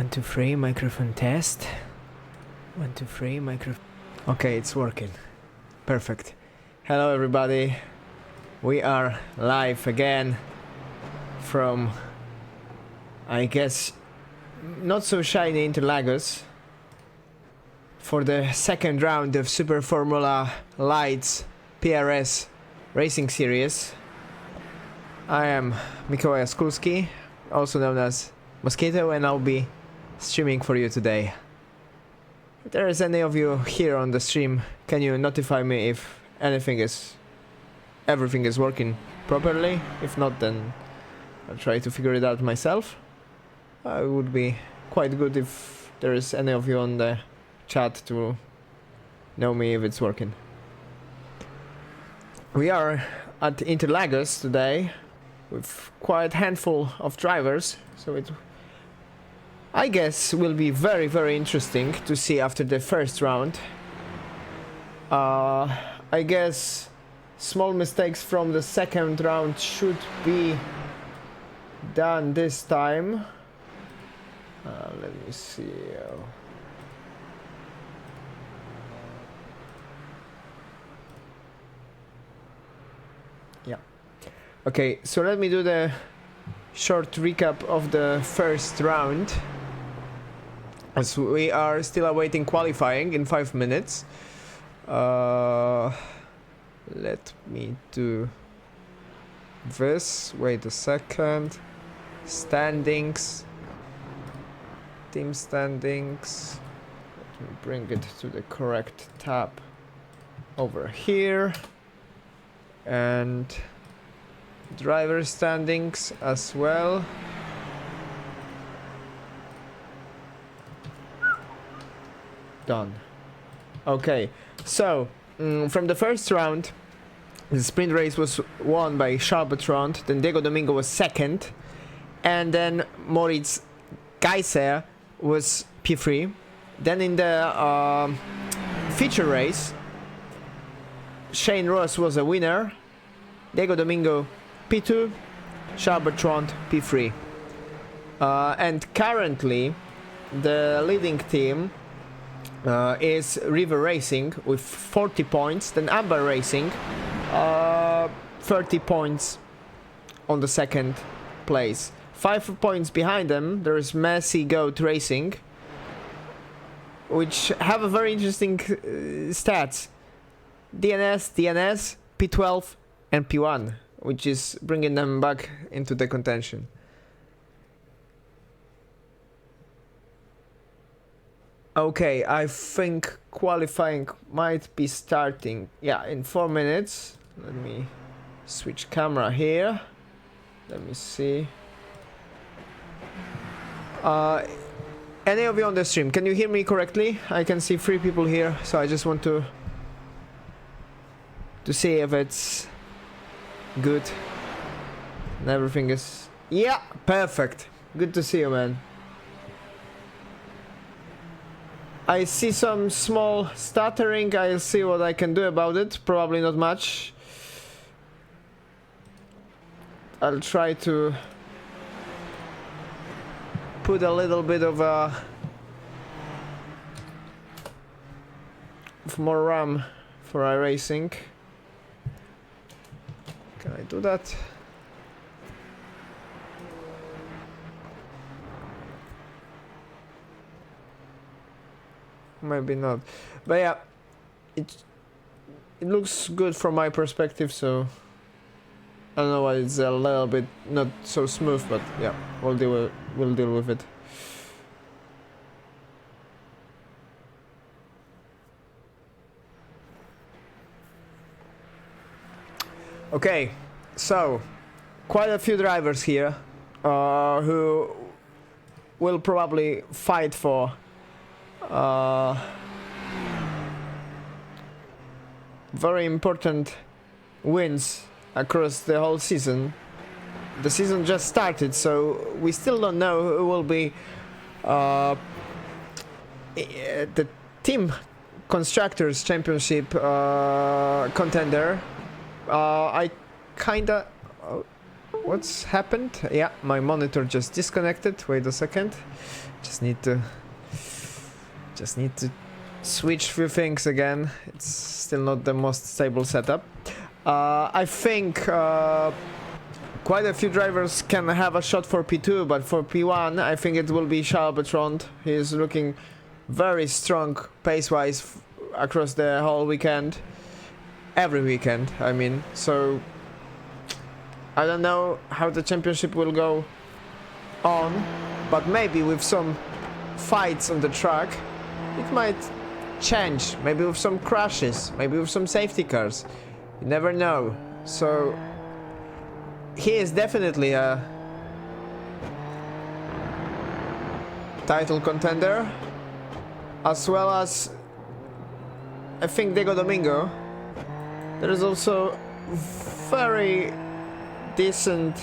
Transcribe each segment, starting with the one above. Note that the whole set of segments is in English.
1, 2, 3, microphone test. 1, 2, 3, microphone. Okay, it's working. Perfect. Hello everybody. We are live again from, I guess, not so shiny Interlagos for the second round of Superformula Lights PRS racing series. I am Mikołaj Skulski, also known as Mosquito, and I'll be streaming for you today. If there is any of you here on the stream, can you notify me if everything is working properly? If not, then I'll try to figure it out myself. It would be quite good if there is any of you on the chat to know me if it's working. We are at Interlagos today with quite a handful of drivers, so it, I guess, will be very, very interesting to see after the first round. I guess small mistakes from the second round should be done this time. Let me see. Yeah. Okay, so let me do the short recap of the first round, as we are still awaiting qualifying in 5 minutes. Let me do this. Wait a second. Standings. Team standings. Let me bring it to the correct tab over here. And driver standings as well. Done. Okay, so from the first round, the sprint race was won by Charbertrand, then Diego Domingo was second, and then Moritz Geiser was P3. Then in the feature race, Shane Ross was a winner, Diego Domingo P2, Charbertrand P3. And currently the leading team is River Racing with 40 points, then Amber Racing 30 points on the second place. 5 points behind them there is Messi Goat Racing, which have a very interesting stats. DNS, P12 and P1, which is bringing them back into the contention. Okay, I think qualifying might be starting, yeah, in 4 minutes. Let me switch camera here. Let me see. Any of you on the stream, can you hear me correctly? I can see 3 people here, so I just want to see if it's good and everything is, yeah, perfect. Good to see you, man. I see some small stuttering. I'll see what I can do about it. Probably not much. I'll try to put a little bit of more RAM for iracing. Can I do that? Maybe not, but yeah, it looks good from my perspective, so I don't know why it's a little bit not so smooth, but yeah, we'll deal with it. Okay, so quite a few drivers here who will probably fight for very important wins across the whole season. The season just started, so we still don't know who will be the Team Constructors Championship contender. I kinda what's happened? Yeah, my monitor just disconnected. Wait a second. Just need to switch few things again. It's still not the most stable setup. I think quite a few drivers can have a shot for P2, but for P1 I think it will be Bertrand. He's looking very strong pace-wise across the whole weekend. Every weekend, I mean. So I don't know how the championship will go on, but maybe with some fights on the track it might change. Maybe with some crashes, maybe with some safety cars. You never know. So he is definitely a title contender, as well as I think Diego Domingo. There is also very decent.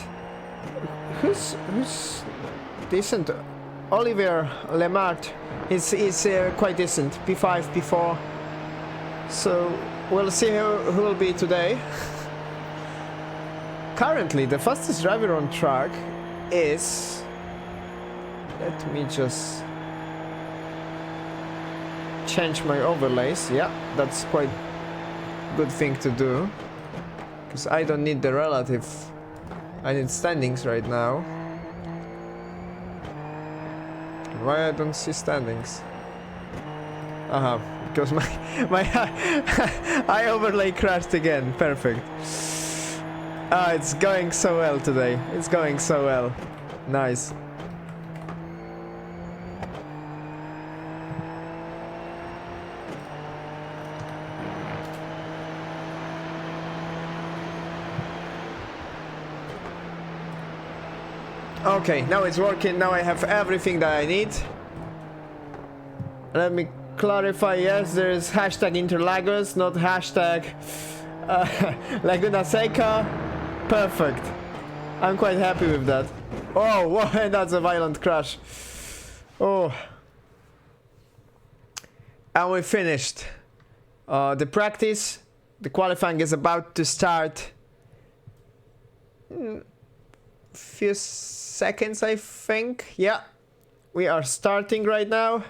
Who's decent? Olivier Lemart is quite decent. P5, P4. So we'll see who will be today. Currently, the fastest driver on track is. Let me just change my overlays. Yeah, that's quite good thing to do, because I don't need the relative. I need standings right now. Why I don't see standings? Because my I overlay crashed again. Perfect. It's going so well today. It's going so well. Nice. Okay, now it's working. Now I have everything that I need. Let me clarify. Yes, there is hashtag Interlagos, not hashtag Laguna Seca. Perfect. I'm quite happy with that. Oh, whoa, that's a violent crash. Oh. And we finished. The practice. The qualifying is about to start. Few seconds, I think. Yeah, we are starting right now.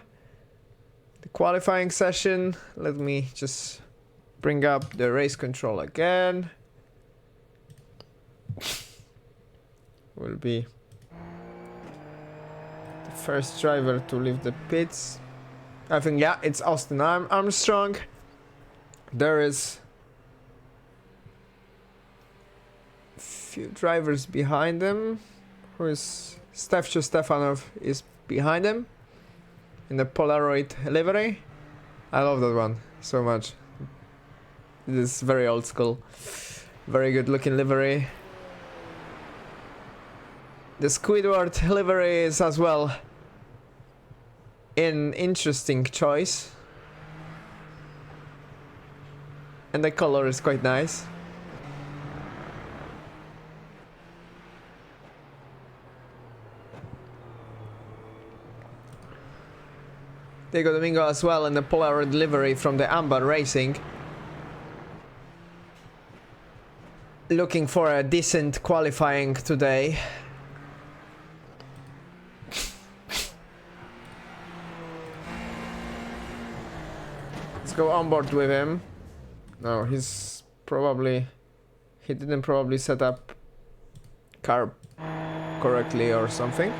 The qualifying session. Let me just bring up the race control again. Will be the first driver to leave the pits. I think, yeah, it's Austin Armstrong. There is few drivers behind him. Who is Stefcho Stefanov is behind him in the Polaroid livery. I love that one so much. It is very old school. Very good looking livery. The Squidward livery is as well an interesting choice. And the color is quite nice. Diego Domingo as well in the Polaroid livery from the Amber Racing. Looking for a decent qualifying today. Let's go on board with him. No, he didn't probably set up car correctly or something.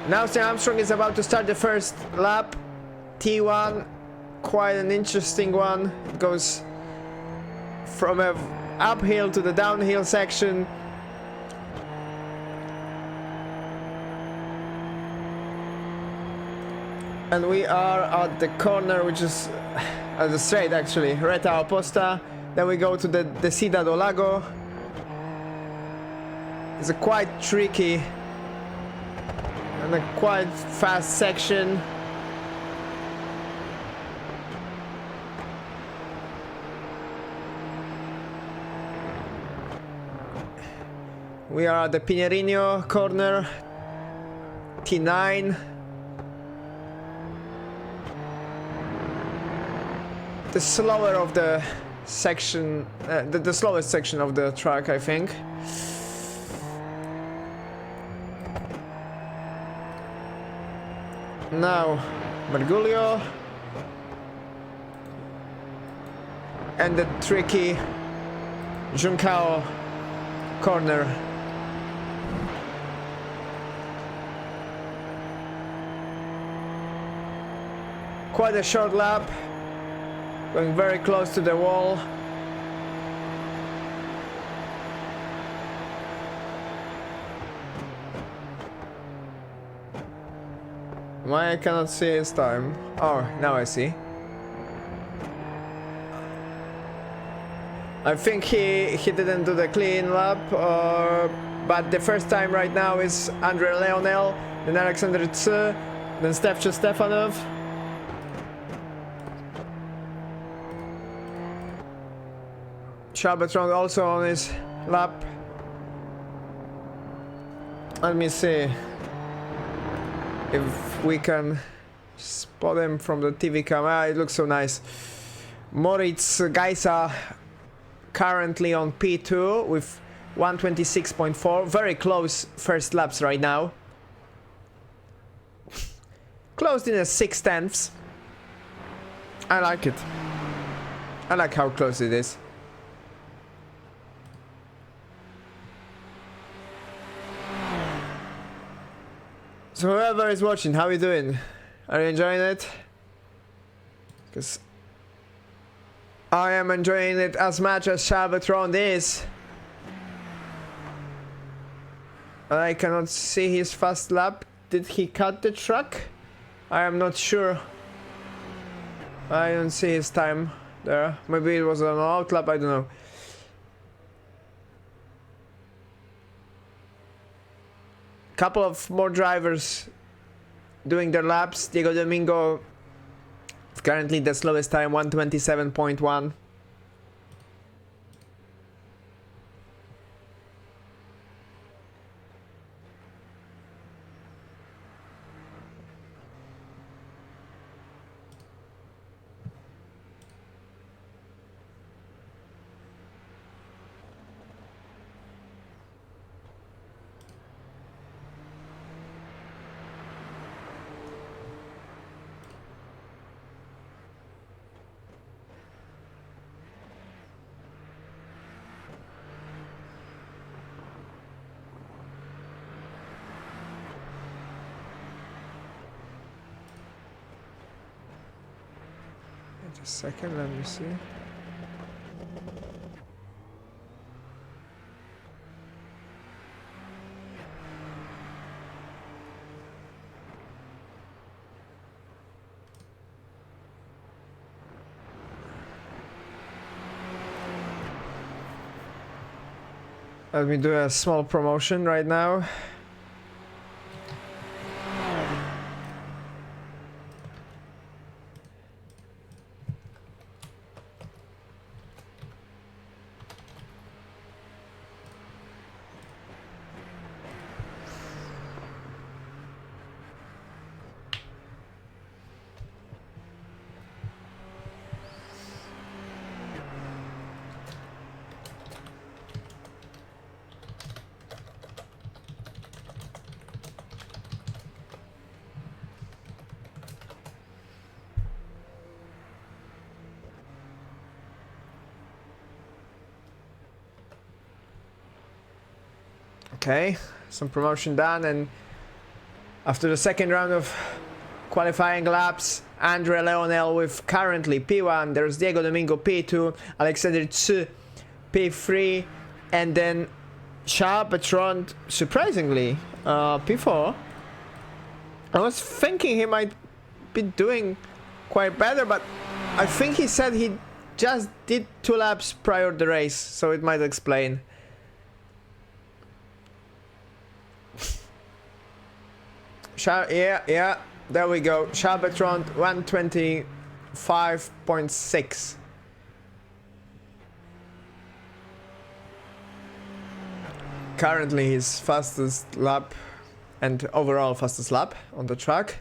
Now Austin Armstrong is about to start the first lap. T1, quite an interesting one. It goes from a uphill to the downhill section. And we are at the corner, which is at the straight actually, Reta Oposta. Then we go to the Descida do Lago. It's a quite tricky and a quite fast section. We are at the Pinheirinho corner, T9. The slower of the section, the slowest section of the track, I think. Now, Marguglio. And the tricky Juncao corner. Quite a short lap, going very close to the wall. Why I cannot see his time? Oh, now I see. I think he didn't do the clean lap, but the first time right now is Andre Leonel, then Alexander Tse, then Stefcho Stefanov. Charbatron also on his lap. Let me see if we can spot him from the TV camera. It looks so nice. Moritz Geisa currently on P2 with 126.4. Very close first laps right now. Closed in a 6/10. I like it. I like how close it is. So whoever is watching, how are you doing? Are you enjoying it? Because I am enjoying it as much as Charbatron is. I cannot see his fast lap. Did he cut the track? I am not sure. I don't see his time there. Maybe it was an out lap, I don't know. Couple of more drivers doing their laps. Diego Domingo currently the slowest time, 127.1. Just a second, let me see. Let me do a small promotion right now. Okay, some promotion done, and after the second round of qualifying laps, Andre Leonel with currently P1, there's Diego Domingo P2, Alexander Tsu P3, and then Charbatron, surprisingly, P4. I was thinking he might be doing quite better, but I think he said he just did 2 laps prior to the race, so it might explain. Yeah, there we go. Charbatron 125.6. Currently his fastest lap and overall fastest lap on the track.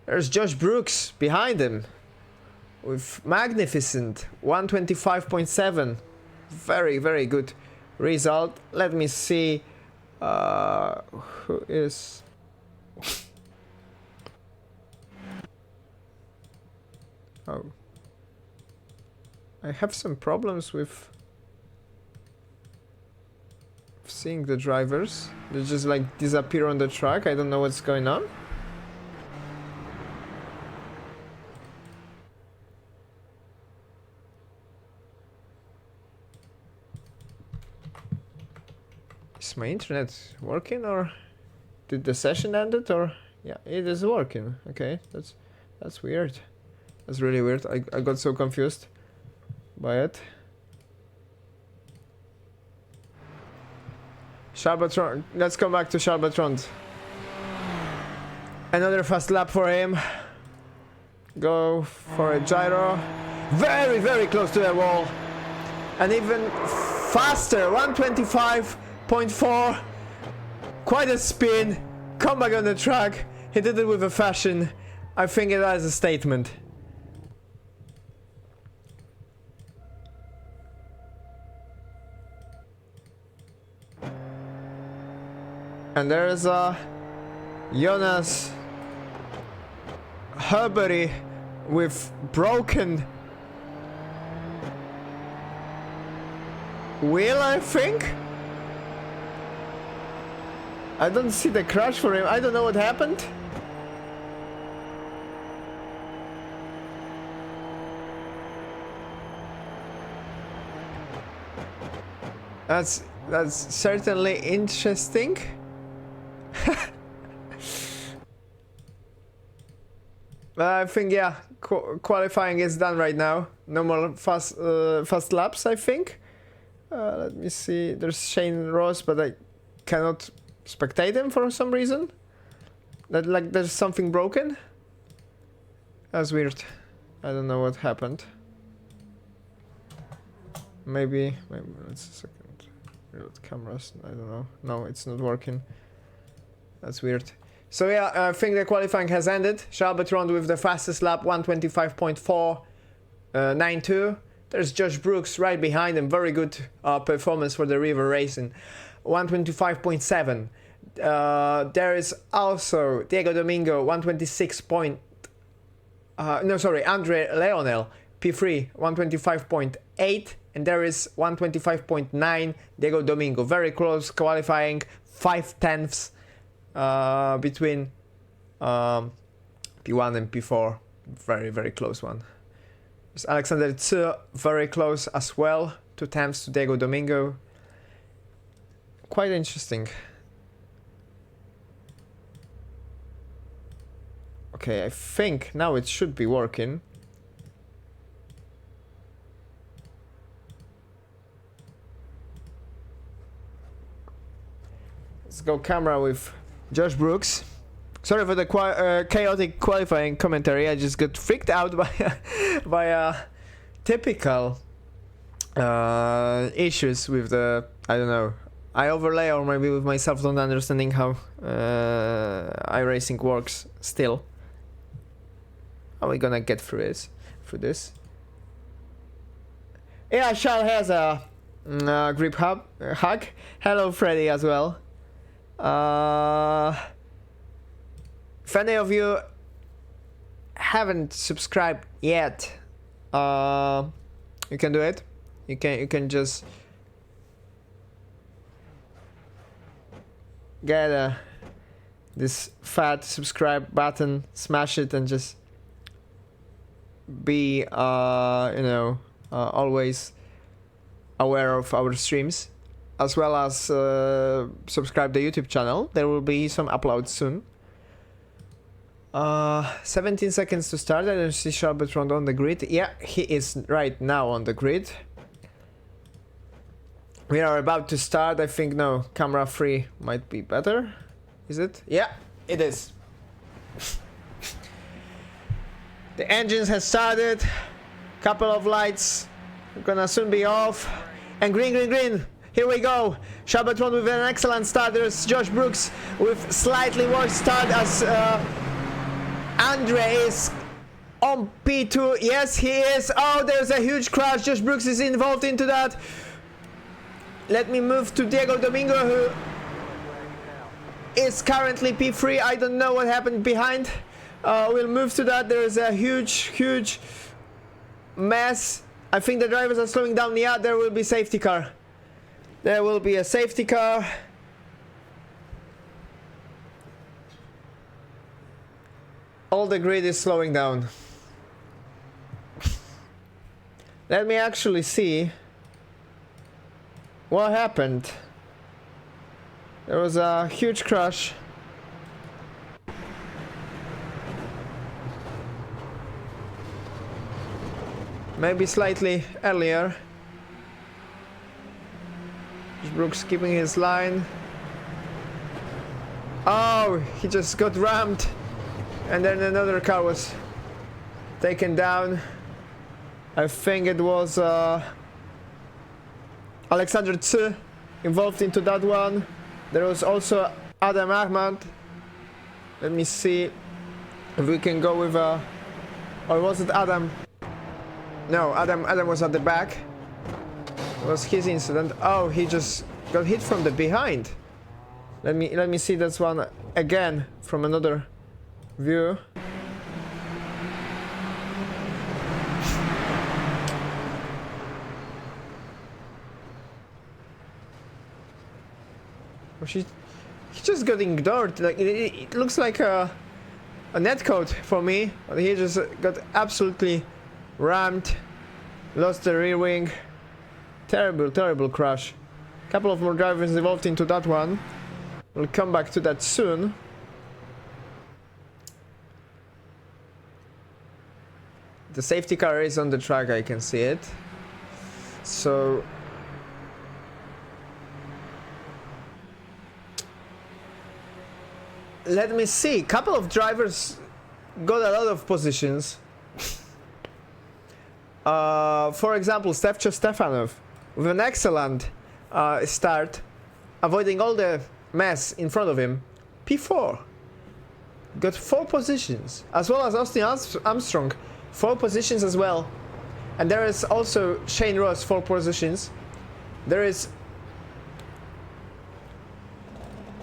There's Josh Brooks behind him. with magnificent 125.7. Very, very good result. Let me see who is... Oh. I have some problems with seeing the drivers. They just like disappear on the track. I don't know what's going on. Is my internet working, or did the session end it, or... Yeah, it is working. Okay, that's weird. That's really weird. I got so confused by it. Charbatron, let's come back to Charbatron. Another fast lap for him. Go for a gyro. Very, very close to the wall. And even faster, 125.4. Quite a spin. Come back on the track. He did it with a fashion. I think it has a statement. And there is Jonas Herbery with broken wheel, I think. I don't see the crash for him. I don't know what happened. That's certainly interesting. I think, yeah, qualifying is done right now. No more fast laps, I think. Let me see. There's Shane Ross, but I cannot spectate him for some reason. Like there's something broken. That's weird. I don't know what happened. Maybe it's a second. Reload cameras. I don't know. No, it's not working. That's weird. So yeah, I think the qualifying has ended. Charbatron with the fastest lap, 125.492. There's Josh Brooks right behind him. Very good performance for the River Racing, 125.7. There is also Diego Domingo, 126. Andre Leonel, P3, 125.8. And there is 125.9 Diego Domingo. Very close qualifying, 5/10 between P1 and P4. Very, very close one. There's Alexander Tsu, very close as well, 2/10 to Diego Domingo. Quite interesting. Okay, I think now it should be working. Let's go camera with Josh Brooks. Sorry for the chaotic qualifying commentary. I just got freaked out by typical issues with the, I don't know, I overlay, or maybe with myself not understanding how iRacing works still. How are we gonna get through this? Yeah, Charles has a grip hack. Hello, Freddy, as well. If any of you haven't subscribed yet, you can do it. You can just get this fat subscribe button, smash it, and just be always aware of our streams, as well as subscribe the YouTube channel. There will be some uploads soon. 17 seconds to start. I don't see Charbatron on the grid. Yeah, he is right now on the grid. We are about to start. I think no, camera free might be better. Is it? Yeah, it is. The engines have started. Couple of lights are gonna soon be off. And green. Here we go. Charbatron with an excellent start. There's Josh Brooks with slightly worse start as Andre is on P2. Yes, he is. Oh, there's a huge crash. Josh Brooks is involved into that. Let me move to Diego Domingo, who is currently P3. I don't know what happened behind. We'll move to that. There is a huge mess. I think the drivers are slowing down. Yeah, there will be safety car. There will be a safety car. All the grid is slowing down. Let me actually see what happened. There was a huge crash. Maybe slightly earlier. Brooks keeping his line. Oh, he just got rammed. And then another car was taken down. I think it was Alexander Tsu involved into that one. There was also Adam Ahmad. Let me see if we can go with or was it Adam? No, Adam was at the back. It was his incident. Oh, he just got hit from the behind. Let me see this one again from another view. He just got ignored. Like it looks like a netcode for me. But he just got absolutely rammed. Lost the rear wing. Terrible crash. Couple of more drivers involved into that one. We'll come back to that soon. The safety car is on the track, I can see it. So let me see. Couple of drivers got a lot of positions. For example, Stefcho Stefanov with an excellent start, avoiding all the mess in front of him. P4 got 4 positions, as well as Austin Armstrong, 4 positions as well. And there is also Shane Ross, 4 positions. There is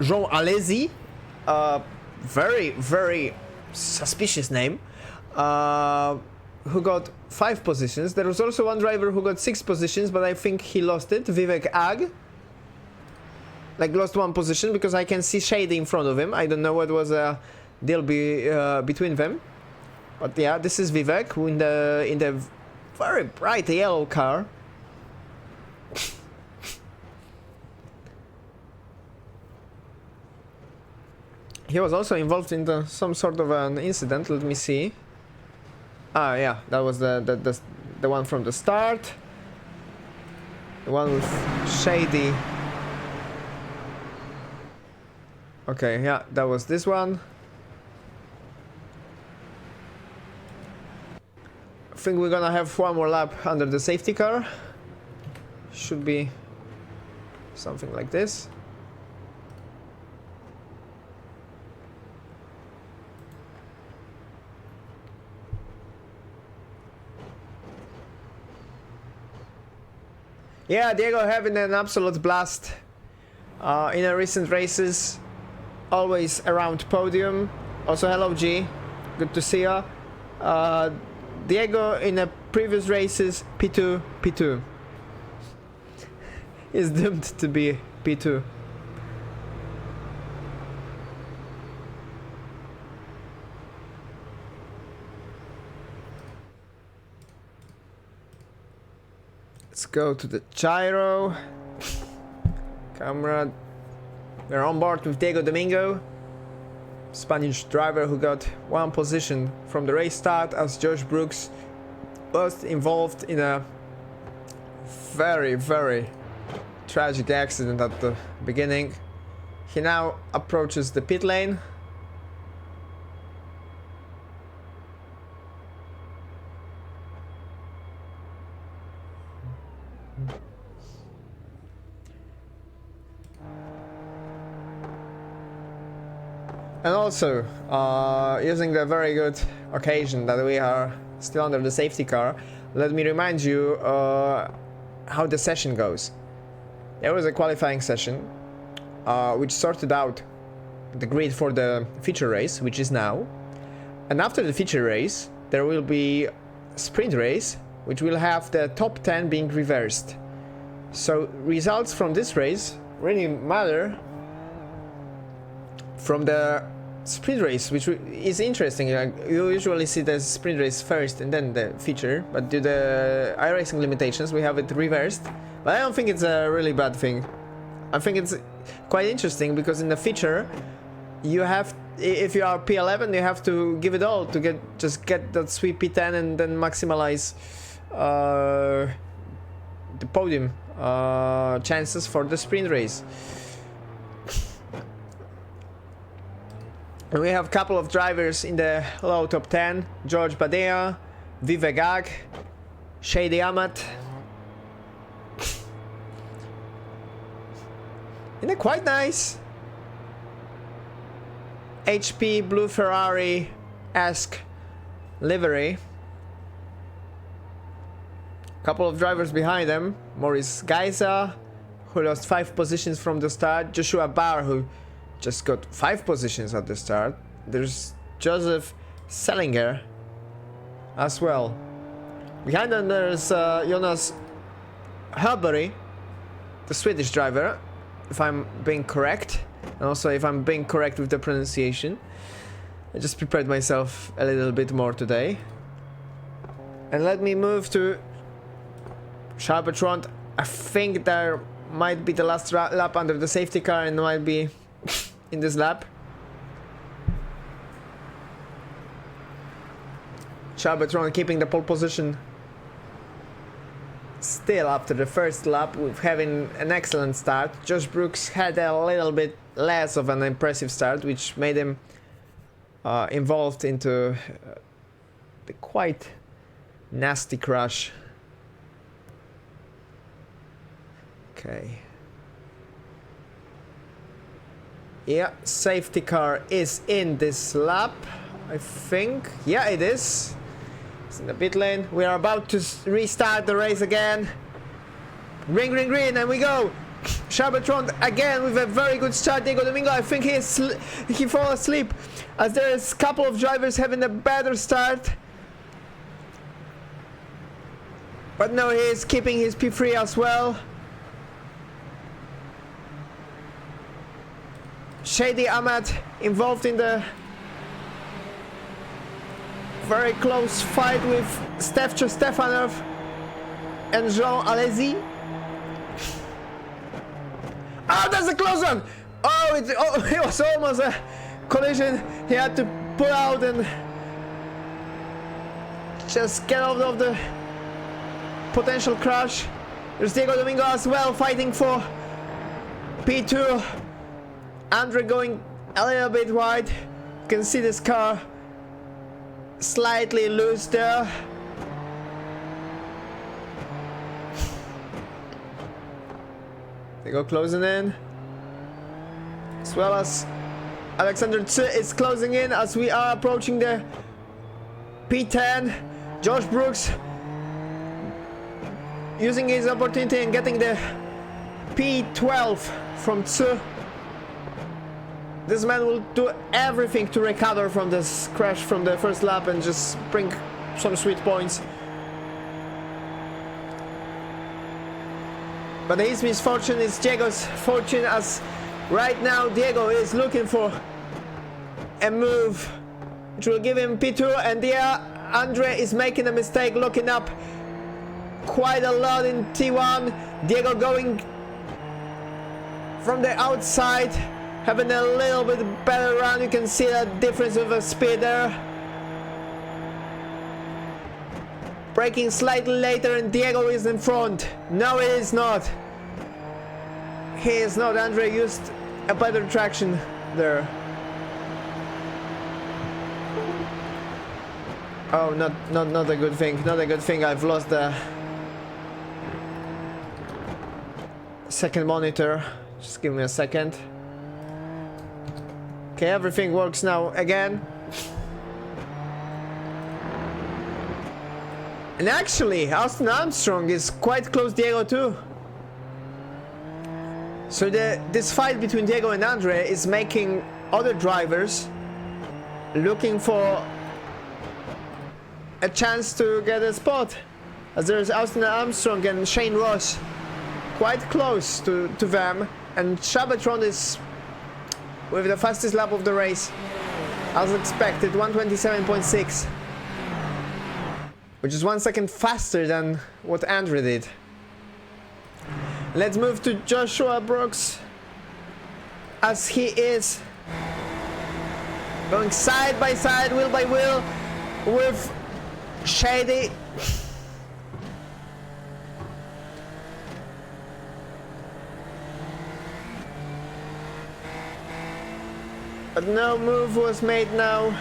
Jean Alesi, very suspicious name, who got 5 positions. There was also one driver who got 6 positions, but I think he lost it. Vivek Ag, like, lost 1 position because I can see shade in front of him. I don't know what was a deal between them, but yeah, this is Vivek who in the very bright yellow car. He was also involved in some sort of an incident. Let me see. Ah, yeah, that was the one from the start. The one with shady. Okay, yeah, that was this one. I think we're gonna have 1 more lap under the safety car. Should be something like this. Yeah, Diego having an absolute blast in the recent races. Always around podium. Also, hello G, good to see ya. Diego in the previous races, P2. Is doomed to be P2. Let's go to the gyro. Camera. We're on board with Diego Domingo, Spanish driver who got 1 position from the race start, as Josh Brooks was involved in a very tragic accident at the beginning. He now approaches the pit lane. And also, using the very good occasion that we are still under the safety car, let me remind you how the session goes. There was a qualifying session which sorted out the grid for the feature race, which is now. And after the feature race, there will be a sprint race, which will have the top 10 being reversed. So results from this race really matter from the sprint race, which is interesting. Like, you usually see the sprint race first and then the feature, but due to the iracing limitations, we have it reversed. But I don't think it's a really bad thing. I think it's quite interesting because in the feature, you have, if you are P11, you have to give it all to get that sweet P10 and then maximize the podium chances for the sprint race. And we have a couple of drivers in the low top 10. George Badea, Vivek Ag, Shady Amat. In a quite nice HP blue Ferrari-esque livery. Couple of drivers behind them. Maurice Geiser, who lost 5 positions from the start. Joshua Barr, who just got 5 positions at the start. There's Joseph Sellinger as well. Behind them there's Jonas Herbury, the Swedish driver, if I'm being correct. And also if I'm being correct with the pronunciation. I just prepared myself a little bit more today. And let me move to Charbertrand. I think there might be the last lap under the safety car and might be in this lap. Charbertrand keeping the pole position still after the first lap with having an excellent start. Josh Brooks had a little bit less of an impressive start, which made him involved into the quite nasty crash. Okay. Yeah, safety car is in this lap, I think. Yeah, it is. It's in the pit lane. We are about to restart the race again. Green, green, green, and we go. Charbertrand again with a very good start. Diego Domingo, I think he fell asleep, as there is a couple of drivers having a better start. But no, he is keeping his P3 as well. Shady Ahmad involved in the very close fight with Stefcho Stefanov and Jean Alesi. Oh, that's a close one! Oh, it was almost a collision. He had to pull out and just get out of the potential crash. There's Diego Domingo as well, fighting for P2. Andre going a little bit wide. You can see this car slightly loose there. They go closing in, as well as Alexander Tse is closing in as we are approaching the P10. Josh Brooks using his opportunity and getting the P12 from Tse. This man will do everything to recover from this crash from the first lap and just bring some sweet points. But his misfortune is Diego's fortune, as right now Diego is looking for a move which will give him P2, and there Andre is making a mistake, looking up quite a lot in T1. Diego going from the outside, having a little bit better run. You can see that difference of a speed there. Braking slightly later and Diego is in front. No, he is not. He is not. Andre used a better traction there. Oh, not a good thing. Not a good thing. I've lost the second monitor. Just give me a second. Okay, everything works now again. And actually, Austin Armstrong is quite close Diego too. So this fight between Diego and Andre is making other drivers looking for a chance to get a spot. As there's Austin Armstrong and Shane Ross quite close to them. And Shabatron is with the fastest lap of the race, as expected, 127.6. Which is 1 second faster than what Andre did. Let's move to Joshua Brooks, as he is going side by side, wheel by wheel, with Shady. But no move was made now.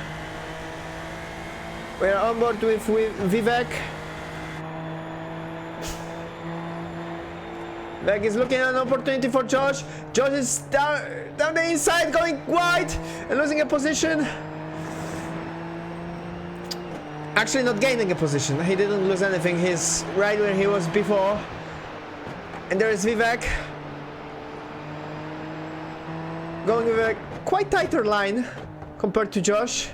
We're on board with Vivek. Vivek is looking at an opportunity for Josh. Josh is down the inside, going wide and losing a position. Actually not gaining a position. He didn't lose anything. He's right where he was before. And there is Vivek. Going with a quite tighter line compared to Josh.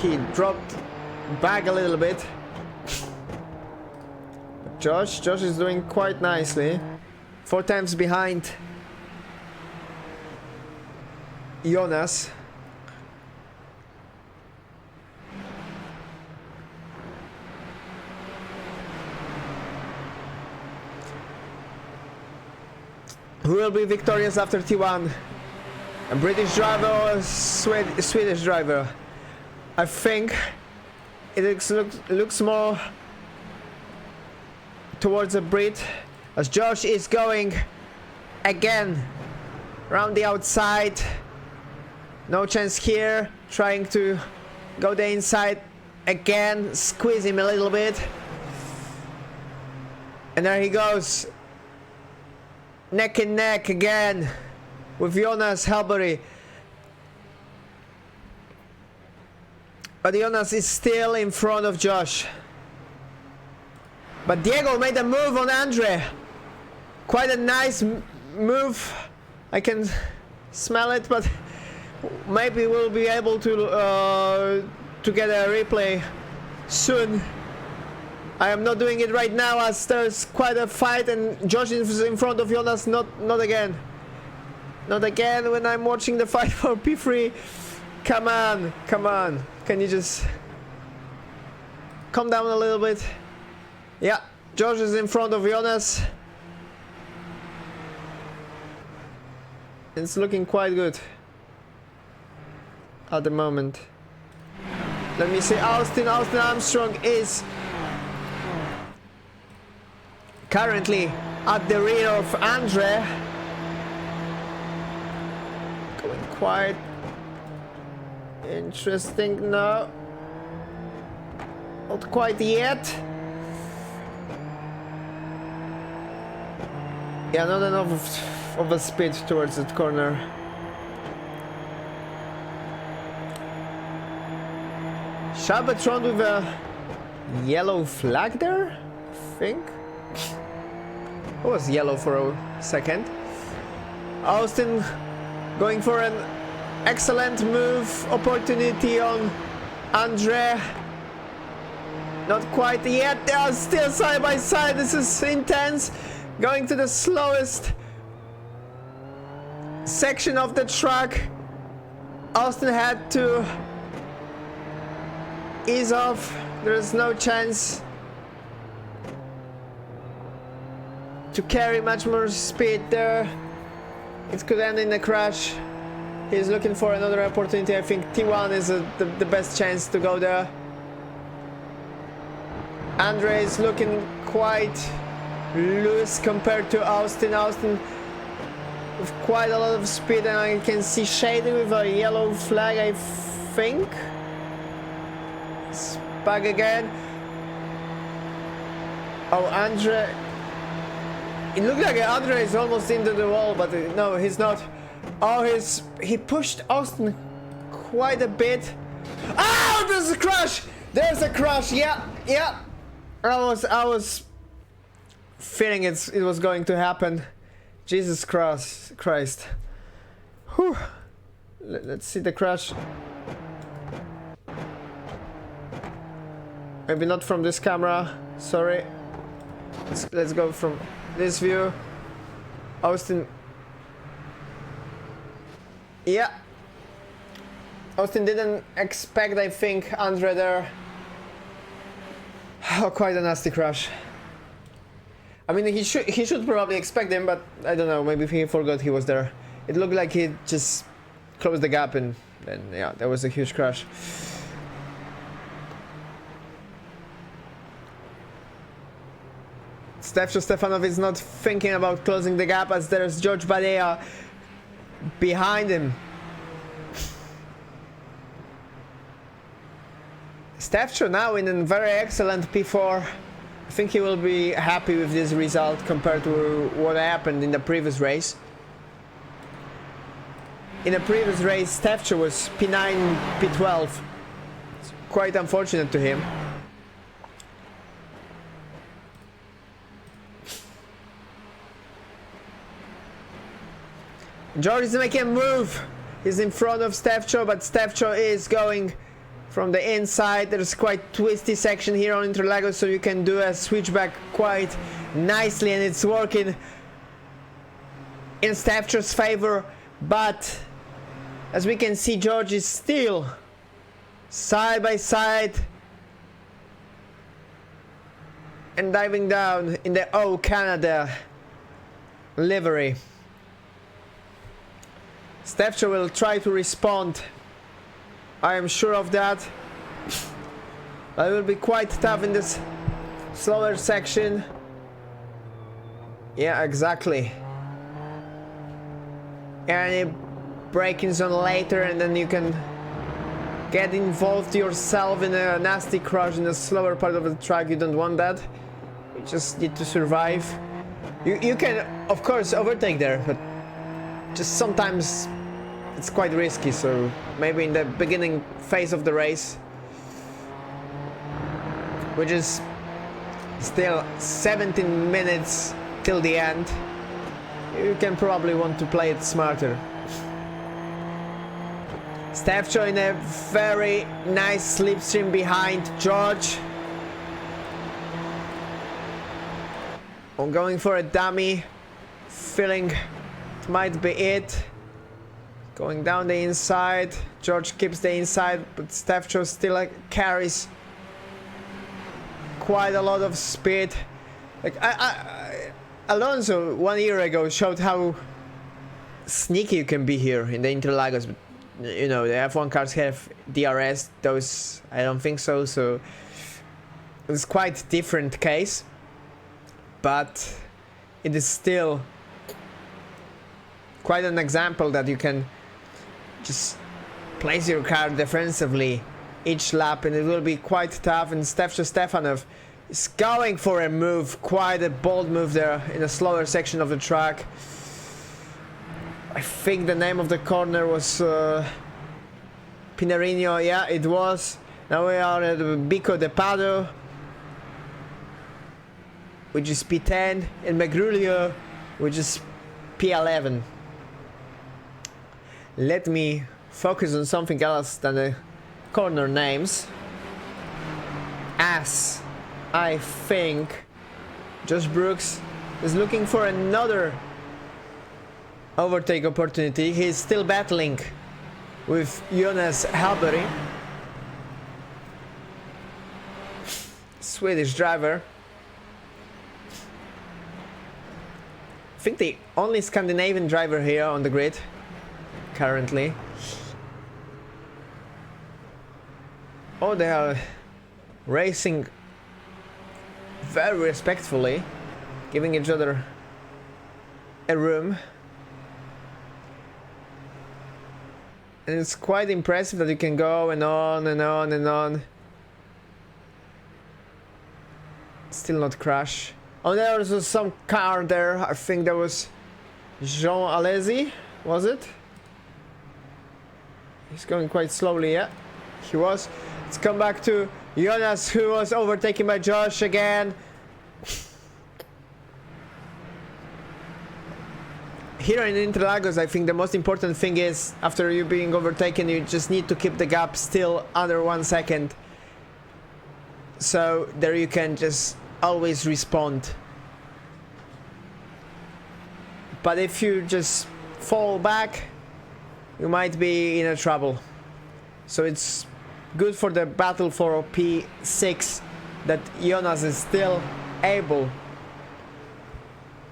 He dropped back a little bit. Josh is doing quite nicely. 4 times behind Jonas. Who will be victorious after T1? A British driver or a Swedish driver? I think it looks more towards a Brit, as Josh is going again around the outside. No chance here, trying to go the inside again, squeeze him a little bit. And there he goes, neck and neck again with Jonas Halberry. But Jonas is still in front of Josh. But Diego made a move on Andre. Quite a nice move. I can smell it, but maybe we'll be able to get a replay soon. I am not doing it right now, as there's quite a fight and Josh is in front of Jonas. Not again. Not again when I'm watching the fight for P3. Come on, come on. Can you just calm down a little bit? Yeah, Josh is in front of Jonas. It's looking quite good at the moment. Let me see. Austin Armstrong is currently at the rear of Andre. Going quite interesting. No, not quite yet. Yeah, not enough of a speed towards that corner. Shabatron with a yellow flag there, I think. It was yellow for a second. Austin going for an excellent move opportunity on Andre. Not quite yet. They are still side by side. This is intense. Going to the slowest section of the track. Austin had to ease off. There's no chance to carry much more speed there. It could end in a crash. He's looking for another opportunity. I think T1 is the best chance to go there. Andre is looking quite loose compared to Austin. Austin with quite a lot of speed, and I can see Shady with a yellow flag, I think. It's back again. Oh, Andre It looked like Andre is almost into the wall, but no, he's not. Oh, he pushed Austin quite a bit. Oh, there's a crash! There's a crash. Yeah, yeah. I was feeling it was going to happen. Jesus Christ. Whew. Let's see the crash. Maybe not from this camera. Sorry. Let's go from this view. Austin. Yeah. Austin didn't expect, I think, Andre there. Oh, quite a nasty crash. I mean, he should probably expect him, but I don't know, maybe he forgot he was there. It looked like he just closed the gap, and then, yeah, there was a huge crash. Stefanov is not thinking about closing the gap, as there's George Badea behind him. Stefcho now in a very excellent P4. I think he will be happy with this result compared to what happened in the previous race. In the previous race, Stefcho was P9, P12. It's quite unfortunate to him. George is making a move. He's in front of Stefcho, but Stefcho is going from the inside. There's quite twisty section here on Interlagos, so you can do a switchback quite nicely, and it's working in Stefcho's favor. But as we can see, George is still side by side and diving down in the O Canada livery. Stefcho will try to respond, I am sure of that. It will be quite tough in this slower section. Yeah, exactly. Any braking zone later, and then you can get involved yourself in a nasty crash in the slower part of the track. You don't want that. You just need to survive. You can, of course, overtake there, but just sometimes it's quite risky, so maybe in the beginning phase of the race, which is still 17 minutes till the end, you can probably want to play it smarter. Stefcho in a very nice slipstream behind George. I'm going for a dummy, feeling it might be it. Going down the inside. George keeps the inside, but Stefcho still carries quite a lot of speed. Like Alonso 1 year ago showed how sneaky you can be here in the Interlagos. But, you know, the F1 cars have DRS. Those I don't think so. So it's quite different case, but it is still quite an example that you can just place your car defensively each lap, and it will be quite tough. And Stefanov is going for a move, quite a bold move there in a slower section of the track. I think the name of the corner was Pinarino. Yeah, it was. Now we are at Bico de Pado, which is P10, and Magrulio, which is P11. Let me focus on something else than the corner names, as I think Josh Brooks is looking for another overtake opportunity. He's still battling with Jonas Halberg, Swedish driver. I think the only Scandinavian driver here on the grid currently. Oh, they are racing very respectfully, giving each other a room. And it's quite impressive that you can go and on and on and on. Still not crash. Oh, there was some car there. I think that was Jean Alesi, was it? He's going quite slowly, yeah. He was. Let's come back to Jonas, who was overtaken by Josh again. Here in Interlagos, I think the most important thing is, after you being overtaken, you just need to keep the gap still under 1 second. So there you can just always respond. But if you just fall back, you might be in a trouble. So it's good for the battle for P6 that Jonas is still able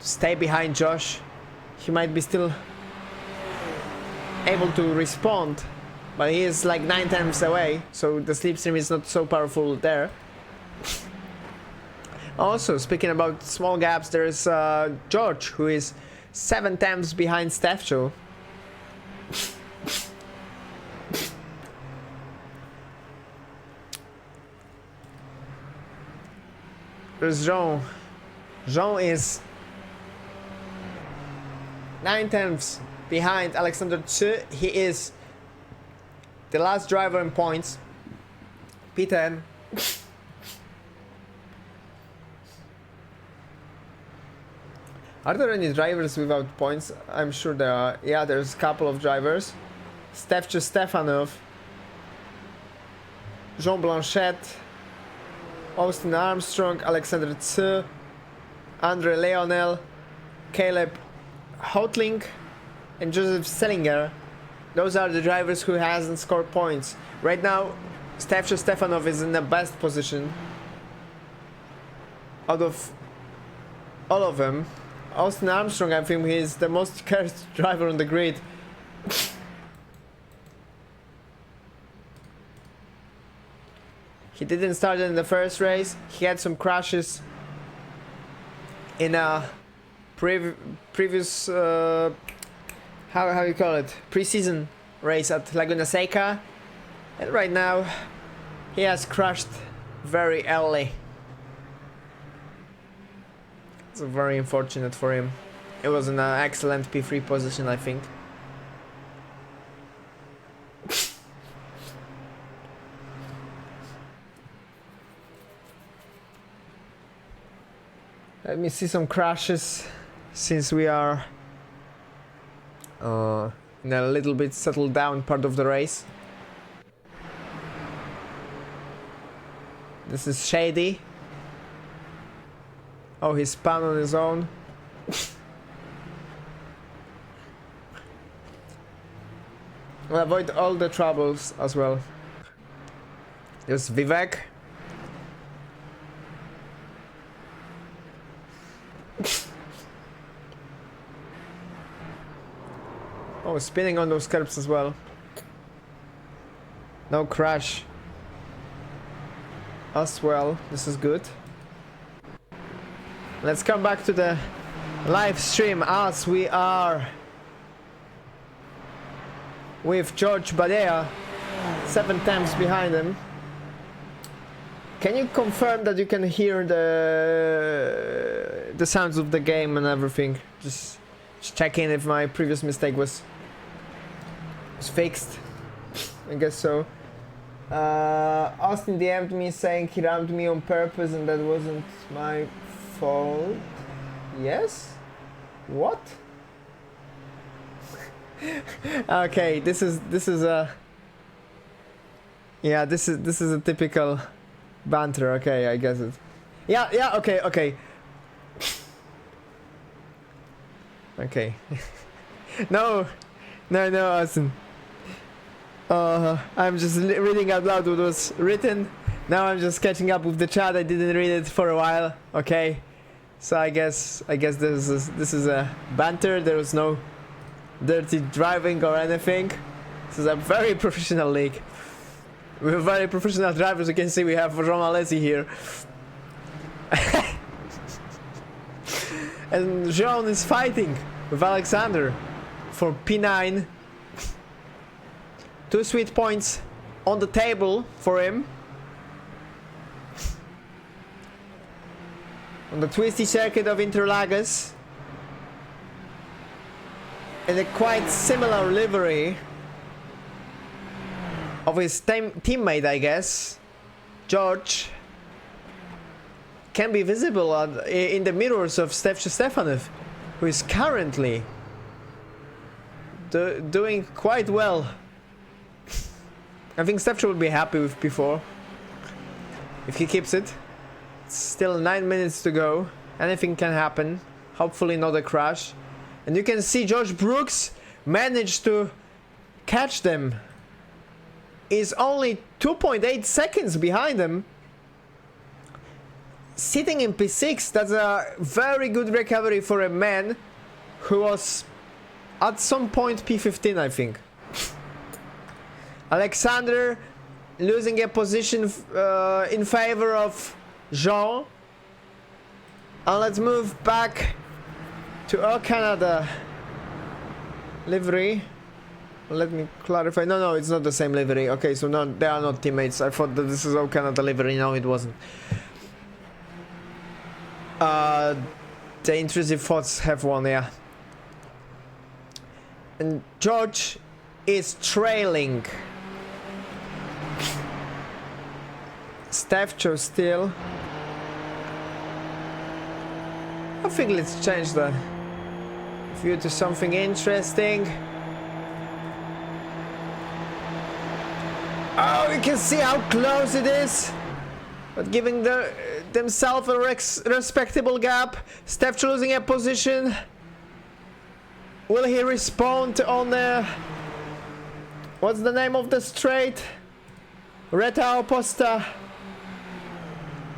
to stay behind Josh. He might be still able to respond, but he is like 9 times away, so the slipstream is not so powerful there. Also, speaking about small gaps, there's George, who is 7 times behind Stefcho. There's Jean. Jean is 9 times behind Alexander Tsu. He is the last driver in points. P10. Are there any drivers without points? I'm sure there are. Yeah, there's a couple of drivers. Stefcho Stefanov, Jean Blanchette, Austin Armstrong, Alexander Tsu, Andre Leonel, Caleb Houtling, and Joseph Selinger. Those are the drivers who hasn't scored points. Right now, Stefcho Stefanov is in the best position out of all of them. Austin Armstrong, I think he is the most cursed driver on the grid. He didn't start in the first race. He had some crashes in a previous how you call it, pre-season race at Laguna Seca, and right now he has crashed very early. It's very unfortunate for him. It was an excellent P3 position, I think. Let me see some crashes, since we are in a little bit settled down part of the race. This is Shady. Oh, he spun on his own. We'll avoid all the troubles as well. There's Vivek. Oh, spinning on those curbs as well. No crash as well. This is good. Let's come back to the live stream as we are with George Badea 7 times behind him. Can you confirm that you can hear the sounds of the game and everything? Just checking if my previous mistake was fixed. I guess so. Austin DM'd me saying he rammed me on purpose and that wasn't my fault. Yes? What? Okay, this is a yeah, this is a typical banter. Okay, I guess it. Yeah, okay. Okay. No, Austin. I'm just reading out loud what was written. Now I'm just catching up with the chat. I didn't read it for a while. Okay, so I guess this is a banter. There was no dirty driving or anything. This is a very professional league. With very professional drivers. You can see we have Jean Alesi here. And Jean is fighting with Alexander for P9. 2 sweet points on the table for him. on the twisty circuit of Interlagos. In a quite similar livery of his teammate, I guess. George can be visible in the mirrors of Stefanov, who is currently doing quite well. I think Stefcha would be happy with P4 if he keeps it. It's still 9 minutes to go. Anything can happen. Hopefully not a crash. And you can see Josh Brooks managed to catch them. Is only 2.8 seconds behind them. Sitting in P6, that's a very good recovery for a man who was at some point P15, I think. Alexander losing a position in favor of Jean. And let's move back to our Canada livery. Let me clarify. No, it's not the same livery. Okay, so no, they are not teammates. I thought that this is all Canada livery. No, it wasn't. The intrusive thoughts have won, yeah. And George is trailing Stefcho still. I think let's change the view to something interesting. Oh, you can see how close it is, but giving themselves a respectable gap. Stefcho losing a position. Will he respond on the... What's the name of the straight? Reta Oposta.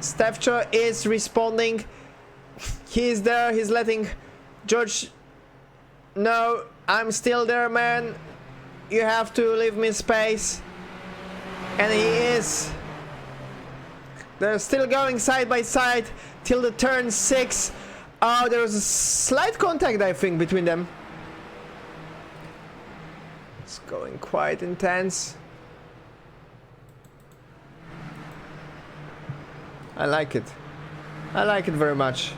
Stefcho is responding. He's there, he's letting George know, I'm still there, man. You have to leave me space. And he is. They're still going side by side till the turn 6. Oh, there was a slight contact, I think, between them. It's going quite intense. I like it. I like it very much.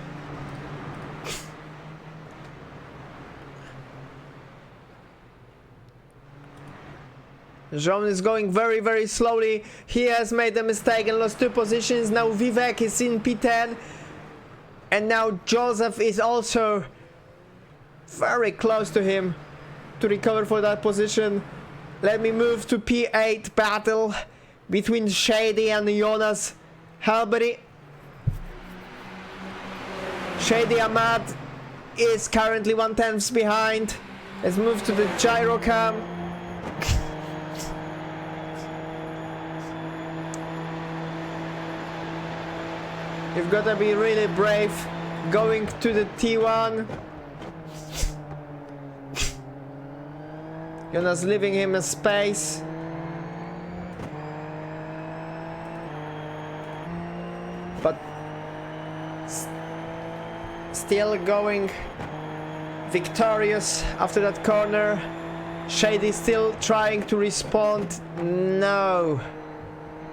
Jean is going very, very slowly. He has made a mistake and lost 2 positions. Now Vivek is in P10. And now Joseph is also very close to him to recover for that position. Let me move to P8 battle between Shady and Jonas Halberry. Shady Ahmad is currently 1/10 behind. Let's move to the gyrocam. You've got to be really brave going to the T1. Jonas leaving him a space. But still going victorious after that corner. Shady still trying to respond. No,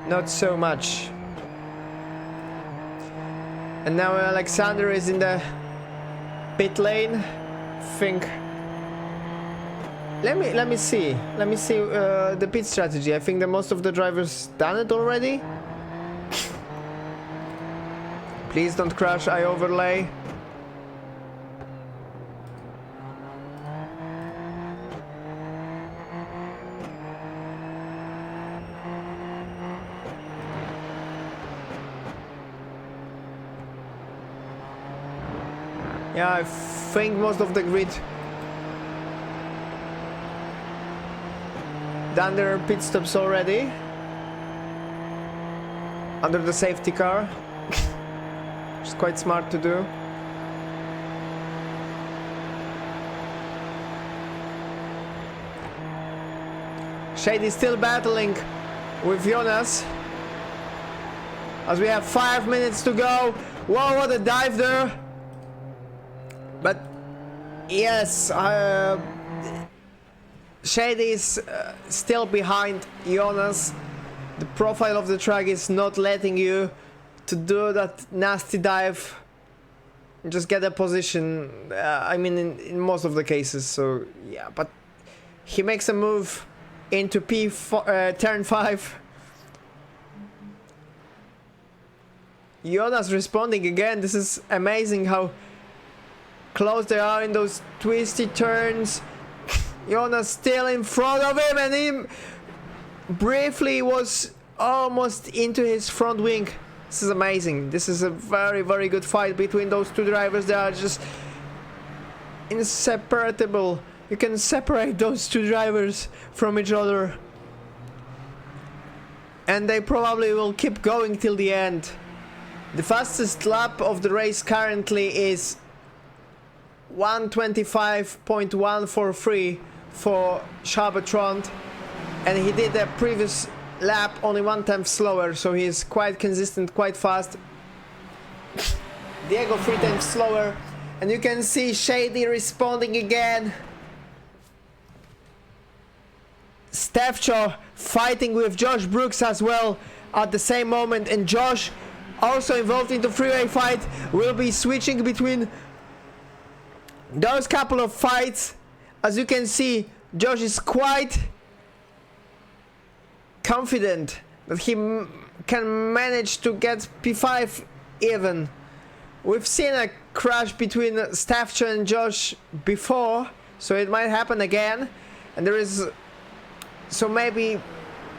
not so much. And now Alexander is in the pit lane. Think. Let me see the pit strategy. I think that most of the drivers done it already. Please don't crash. I overlay. Yeah, I think most of the grid done their pit stops already under the safety car. It's quite smart to do. Shady is still battling with Jonas as we have 5 minutes to go. Wow, what a dive there! But yes, Shady is still behind Jonas. The profile of the track is not letting you to do that nasty dive just get a position. I mean, in most of the cases. So yeah, but he makes a move into turn 5. Jonas responding again. This is amazing how close they are in those twisty turns. Jonas still in front of him, and he briefly was almost into his front wing. This is amazing. This is a very, very good fight between those two drivers. They are just inseparable. You can separate those two drivers from each other, and they probably will keep going till the end. The fastest lap of the race currently is 1:25.143 for Charbertrand, and he did the previous lap only 1/10 slower, so he's quite consistent, quite fast. Diego 3/10 slower, and you can see Shady responding again. Stefcho fighting with Josh Brooks as well at the same moment, and Josh also involved in the freeway fight. Will be switching between those couple of fights. As you can see, Josh is quite confident that he can manage to get P5 even. We've seen a crash between Stefcho and Josh before, so it might happen again, and there is, so maybe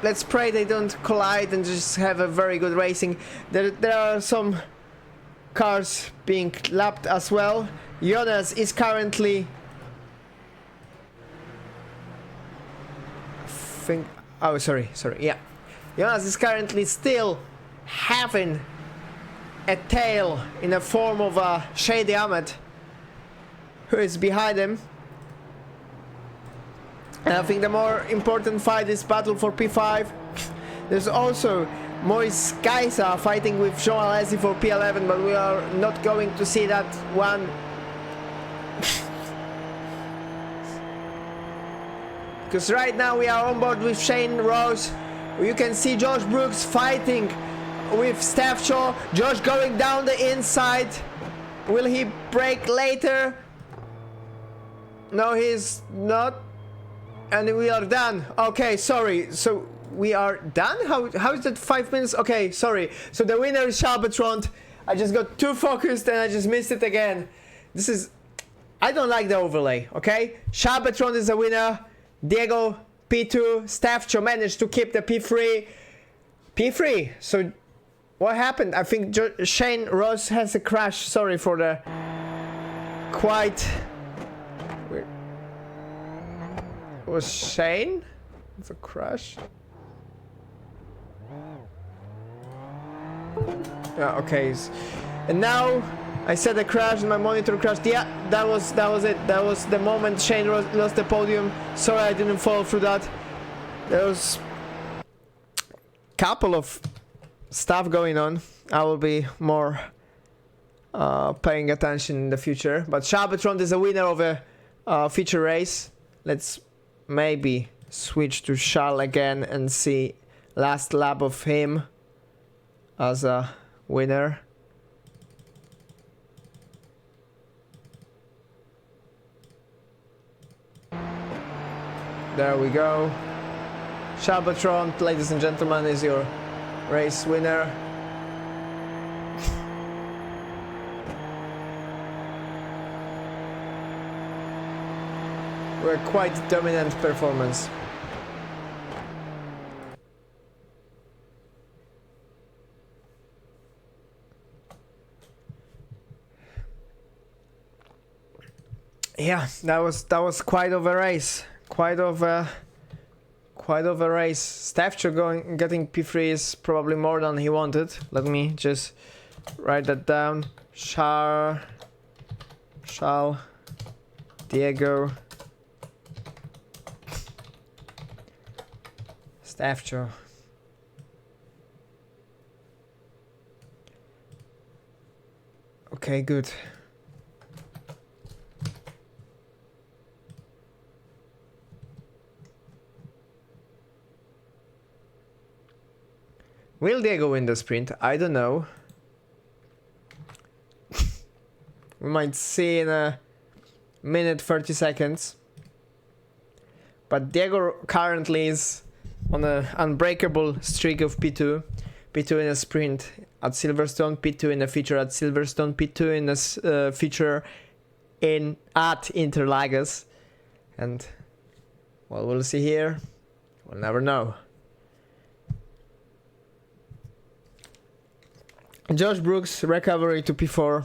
let's pray they don't collide and just have a very good racing. There are some cars being lapped as well. Jonas is currently yeah. Jonas is currently still having a tail in the form of a Shady Ahmed, who is behind him. And I think the more important fight is battle for P5. There's also Moise Kaisa fighting with Jean Alesi for P11, but we are not going to see that one. Because right now we are on board with Shane Rose. You can see Josh Brooks fighting with Stefcho. Josh going down the inside. Will he break later? No, he's not. And we are done. Okay, sorry. So we are done? How is that 5 minutes? Okay, sorry. So the winner is Charbertrand. I just got too focused and I just missed it again. This is... I don't like the overlay, okay? Charbertrand is a winner. Diego P2. Stefcho managed to keep the P3. P3. So what happened? I think Shane Ross has a crash. Sorry for the quite... Was Shane with a crash? Yeah, okay. And now I said a crash and my monitor crashed. Yeah, that was it. That was the moment Shane lost the podium. Sorry I didn't follow through that. There was a couple of stuff going on. I will be more paying attention in the future. But Charbertrand is a winner of a feature race. Let's maybe switch to Charles again and see last lap of him as a winner. There we go. Charbertrand, ladies and gentlemen, is your race winner. We're quite dominant performance. Yeah, that was quite of a race. Quite of a race. Stefcho getting P3 is probably more than he wanted. Let me just write that down. Charles, Diego, Stefcho. Okay, good. Will Diego win the sprint? I don't know. might see in a minute 30 seconds. But Diego currently is on an unbreakable streak of P2. P2 in a sprint at Silverstone, P2 in a feature at Silverstone, P2 in a feature at Interlagos. And, well, we'll see here. We'll never know. Josh Brooks' recovery to P4.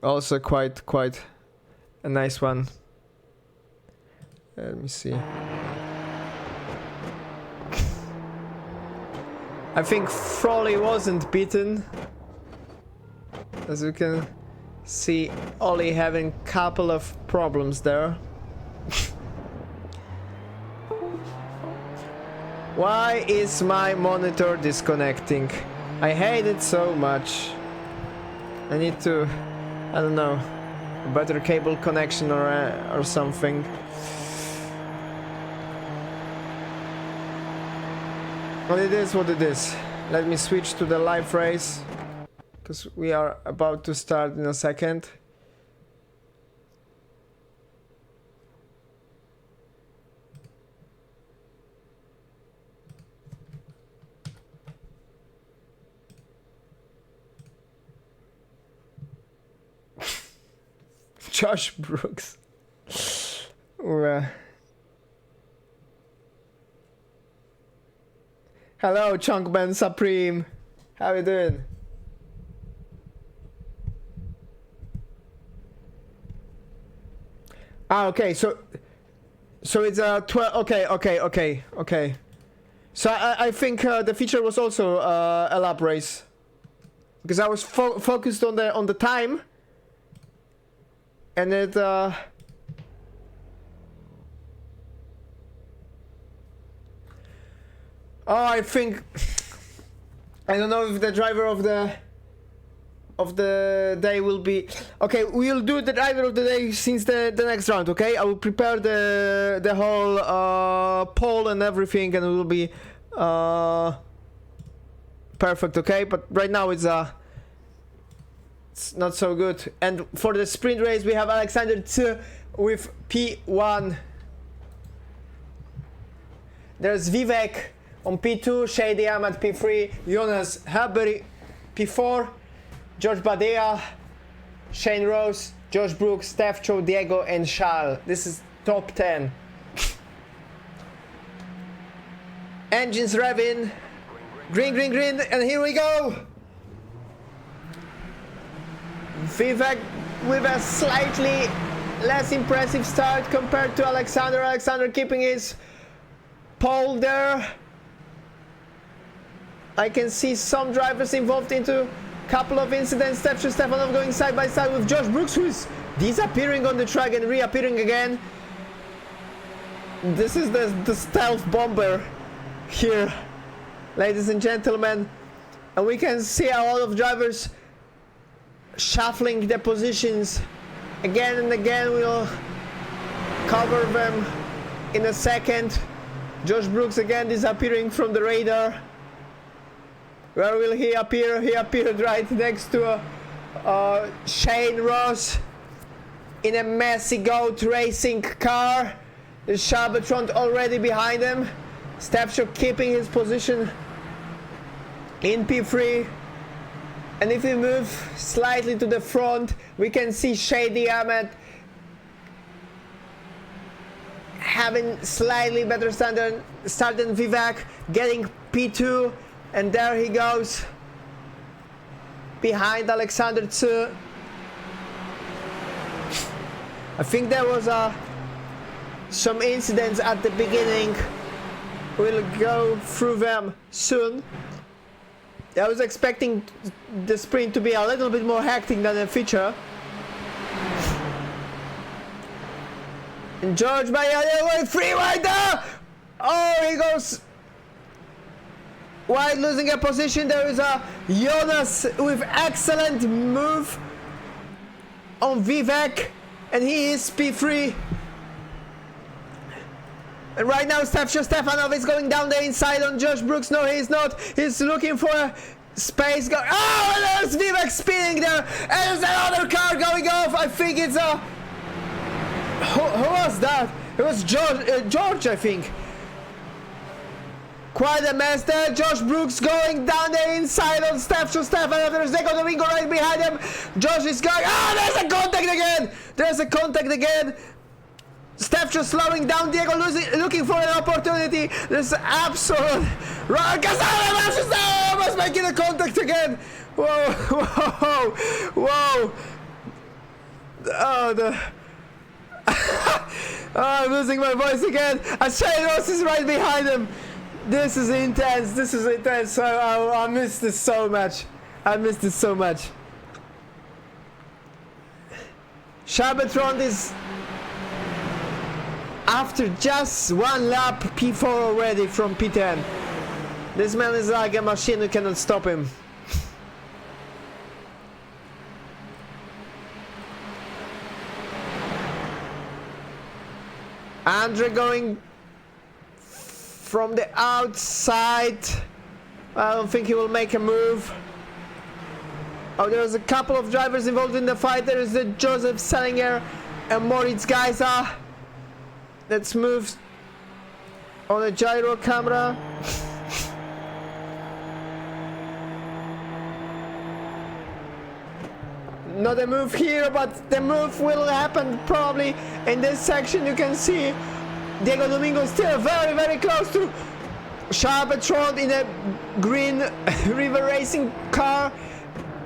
Also quite a nice one. Let me see. I think Frawley wasn't beaten. As you can see, Ollie having a couple of problems there. Why is my monitor disconnecting? I hate it so much. I need to, I don't know, a better cable connection or something. But it is what it is. Let me switch to the live race, because we are about to start in a second. Josh Brooks. Hello, Chunkman Supreme. How you doing? Ah, okay. So it's a 12. Okay. So I think the feature was also a lap race, because I was focused on the time, and it. Oh, I think I don't know if the driver of the day will be okay. We'll do the driver of the day since the next round. Okay, I will prepare the whole poll and everything, and it will be perfect. Okay, but right now it's not so good. And for the sprint race, we have Alexander 2 with P1. There's Vivek on P2, Shady Ahmed P3, Jonas Haber P4, George Badea, Shane Rose, Josh Brooks, Steph Cho, Diego, and Charles. This is top 10. Engines revving. Green, and here we go! Vivek with a slightly less impressive start compared to Alexander. Alexander keeping his pole there. I can see some drivers involved into a couple of incidents. Stefanov going side by side with Josh Brooks, who is disappearing on the track and reappearing again. This is the stealth bomber here, ladies and gentlemen. And we can see a lot of drivers shuffling the positions again and again. We'll cover them in a second. Josh Brooks again disappearing from the radar. Where will he appear? He appeared right next to Shane Ross in a messy goat racing car. The Charbatron already behind him. Stepchuk keeping his position in P3. And if we move slightly to the front, we can see Shady Ahmed having slightly better start than Vivek, getting P2. And there he goes, behind Alexander 2. I think there was some incidents at the beginning. We'll go through them soon. I was expecting the sprint to be a little bit more hectic than the feature. And George by the other way, free wide there! Oh, he goes wide, losing a position. There is a Jonas with excellent move on Vivek, and he is P3. And right now Stefanov is going down the inside on Josh Brooks. No, he's not. He's looking for a Space going. Oh, and there's Vivek spinning there, and there's another car going off. I think it's a. Who was that? It was George, I think. Quite a mess there. Josh Brooks going down the inside on Stefan. There's Diego Domingo right behind him. Josh is going. Oh, there's a contact again. There's a contact again. Steph just slowing down, Diego looking for an opportunity. There's absolute run. Casale was making a contact again. Whoa, whoa, whoa. Oh, oh, I'm losing my voice again. And Shane Ross is right behind him. This is intense. This is intense. I miss this so much. I miss this so much. Shabatron is, after just one lap, P4 already from P10. This man is like a machine, who cannot stop him. Andre going from the outside. I don't think he will make a move. Oh, there's a couple of drivers involved in the fight. There is the Joseph Selinger and Moritz Geisa. Let's move on the gyro camera. Not a move here, but the move will happen probably in this section. You can see Diego Domingo still very, very close to Charpetron in a green River Racing car.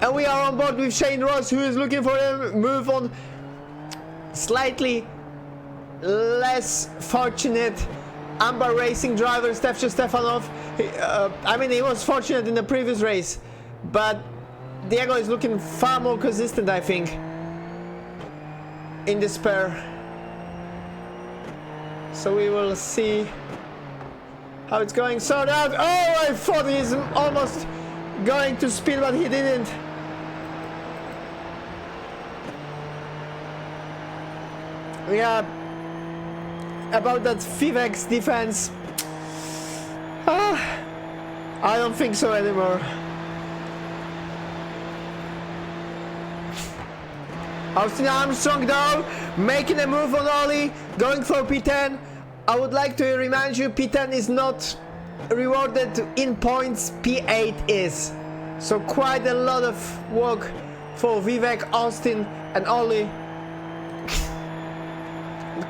And we are on board with Shane Ross, who is looking for a move on slightly less fortunate Amber Racing driver Stefan Stefanov. I mean, he was fortunate in the previous race, but Diego is looking far more consistent, I think, in this pair. So we will see how it's going. So that, oh, I thought he's almost going to spin, but he didn't. Yeah, about that Vivek's defense, I don't think so anymore. Austin Armstrong though, making a move on Ollie, going for P10. I would like to remind you, P10 is not rewarded in points, P8 is. So quite a lot of work for Vivek, Austin and Ollie.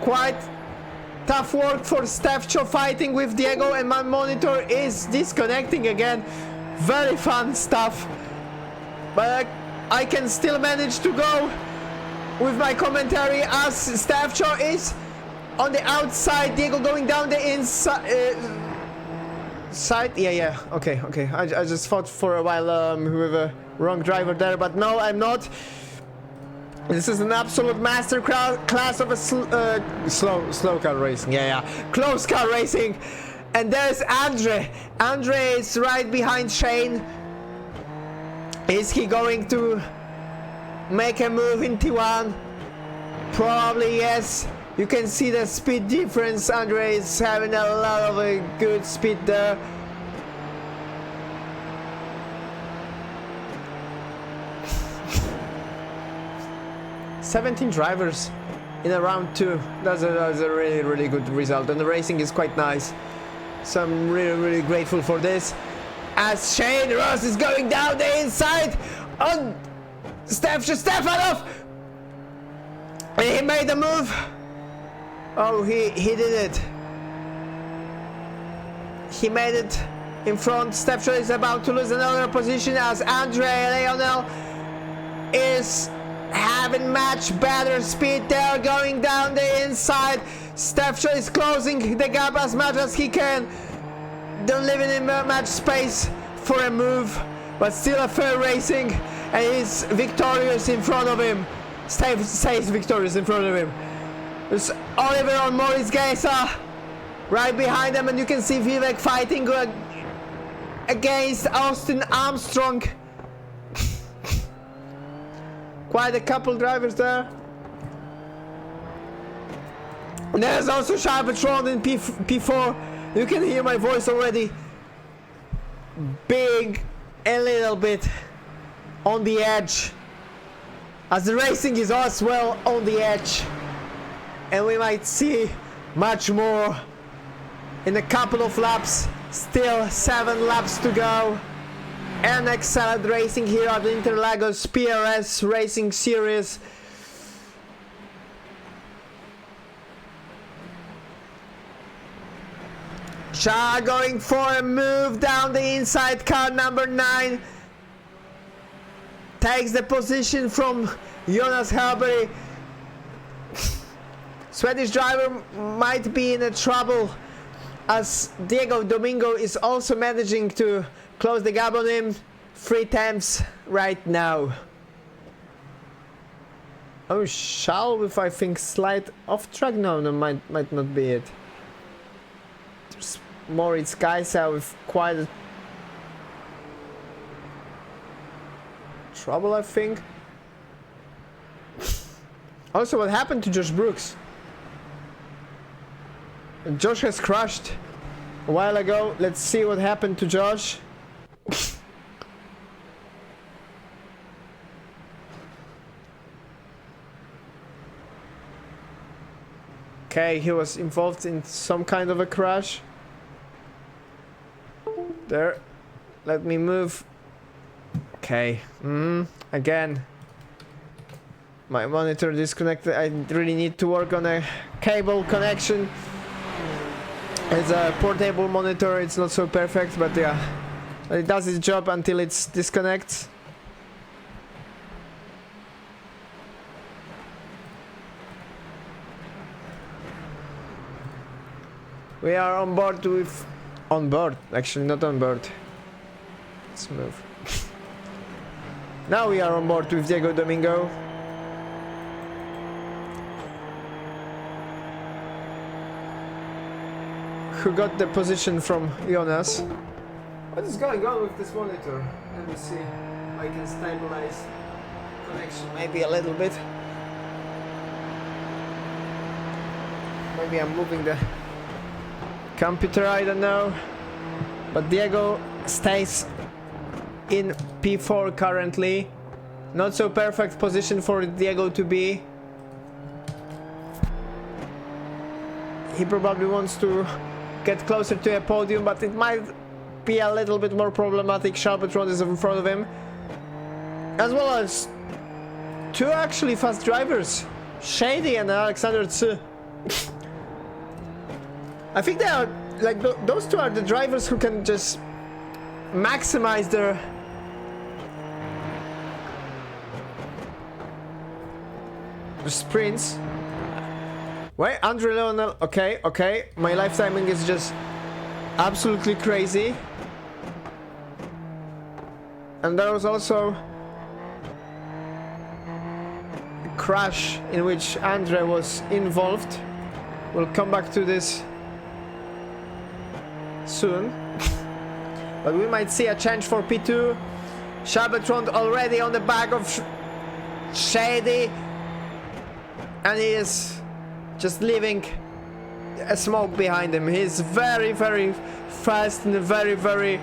Quite tough work for Stefcho fighting with Diego, and my monitor is disconnecting again. Very fun stuff, but I can still manage to go with my commentary as Stefcho is on the outside, Diego going down the inside. Yeah, okay. I just thought for a while with a wrong driver there, but no, I'm not. This is an absolute master class of a slow car racing. Yeah, close car racing. And there's Andre. Andre is right behind Shane. Is he going to make a move in T1? Probably yes. You can see the speed difference. Andre is having a lot of a good speed there. "17 drivers in a round 2. That's a really good result, and the racing is quite nice. So I'm really grateful for this. As Shane Ross is going down the inside on Stefanov, and he made a move. Oh, he did it. He made it in front. Stefcho is about to lose another position as Andre Leonel is having much better speed there, going down the inside. Stefcho is closing the gap as much as he can. Don't leave him much space for a move, but still a fair racing, and he's victorious in front of him. Stays victorious in front of him. There's Oliver on Moritz Geisa right behind them, and you can see Vivek fighting against Austin Armstrong. Quite a couple drivers there. And there's also Charpetron in P4. You can hear my voice already. Big a little bit on the edge, as the racing is as well on the edge, and we might see much more in a couple of laps. Still 7 laps to go, and excellent racing here at the Interlagos PRS Racing Series. Shah going for a move down the inside. Car number 9 takes the position from Jonas Helberg. Swedish driver might be in a trouble, as Diego Domingo is also managing to close the gap on him. 3 tenths right now. Oh, Shall with, I think, slight off track. No, might not be it. There's Moritz Kaiser with quite a trouble, I think. Also, what happened to Josh Brooks? Josh has crashed a while ago. Let's see what happened to Josh. Okay, he was involved in some kind of a crash. There. Let me move. Okay. Again. My monitor disconnected. I really need to work on a cable connection. It's a portable monitor. It's not so perfect, but yeah. It does its job until it disconnects. We are on board with... On board, actually, not on board. Let's move. Now we are on board with Diego Domingo. Who got the position from Jonas. What is going on with this monitor? Let me see if I can stabilize connection maybe a little bit. Maybe I'm moving the computer, I don't know. But Diego stays in P4 currently. Not so perfect position for Diego to be. He probably wants to get closer to a podium, but it might be a little bit more problematic. Charpentron is in front of him, as well as 2 actually fast drivers, Shady and Alexander Tsu. I think they are like those 2 are the drivers who can just maximize their sprints. Wait, Andre Leonel. Okay. My life timing is just absolutely crazy. And there was also a crash in which Andre was involved. We'll come back to this soon. But we might see a change for P2. Charpentron already on the back of Shady. And he is just leaving a smoke behind him. He's very, very fast and very, very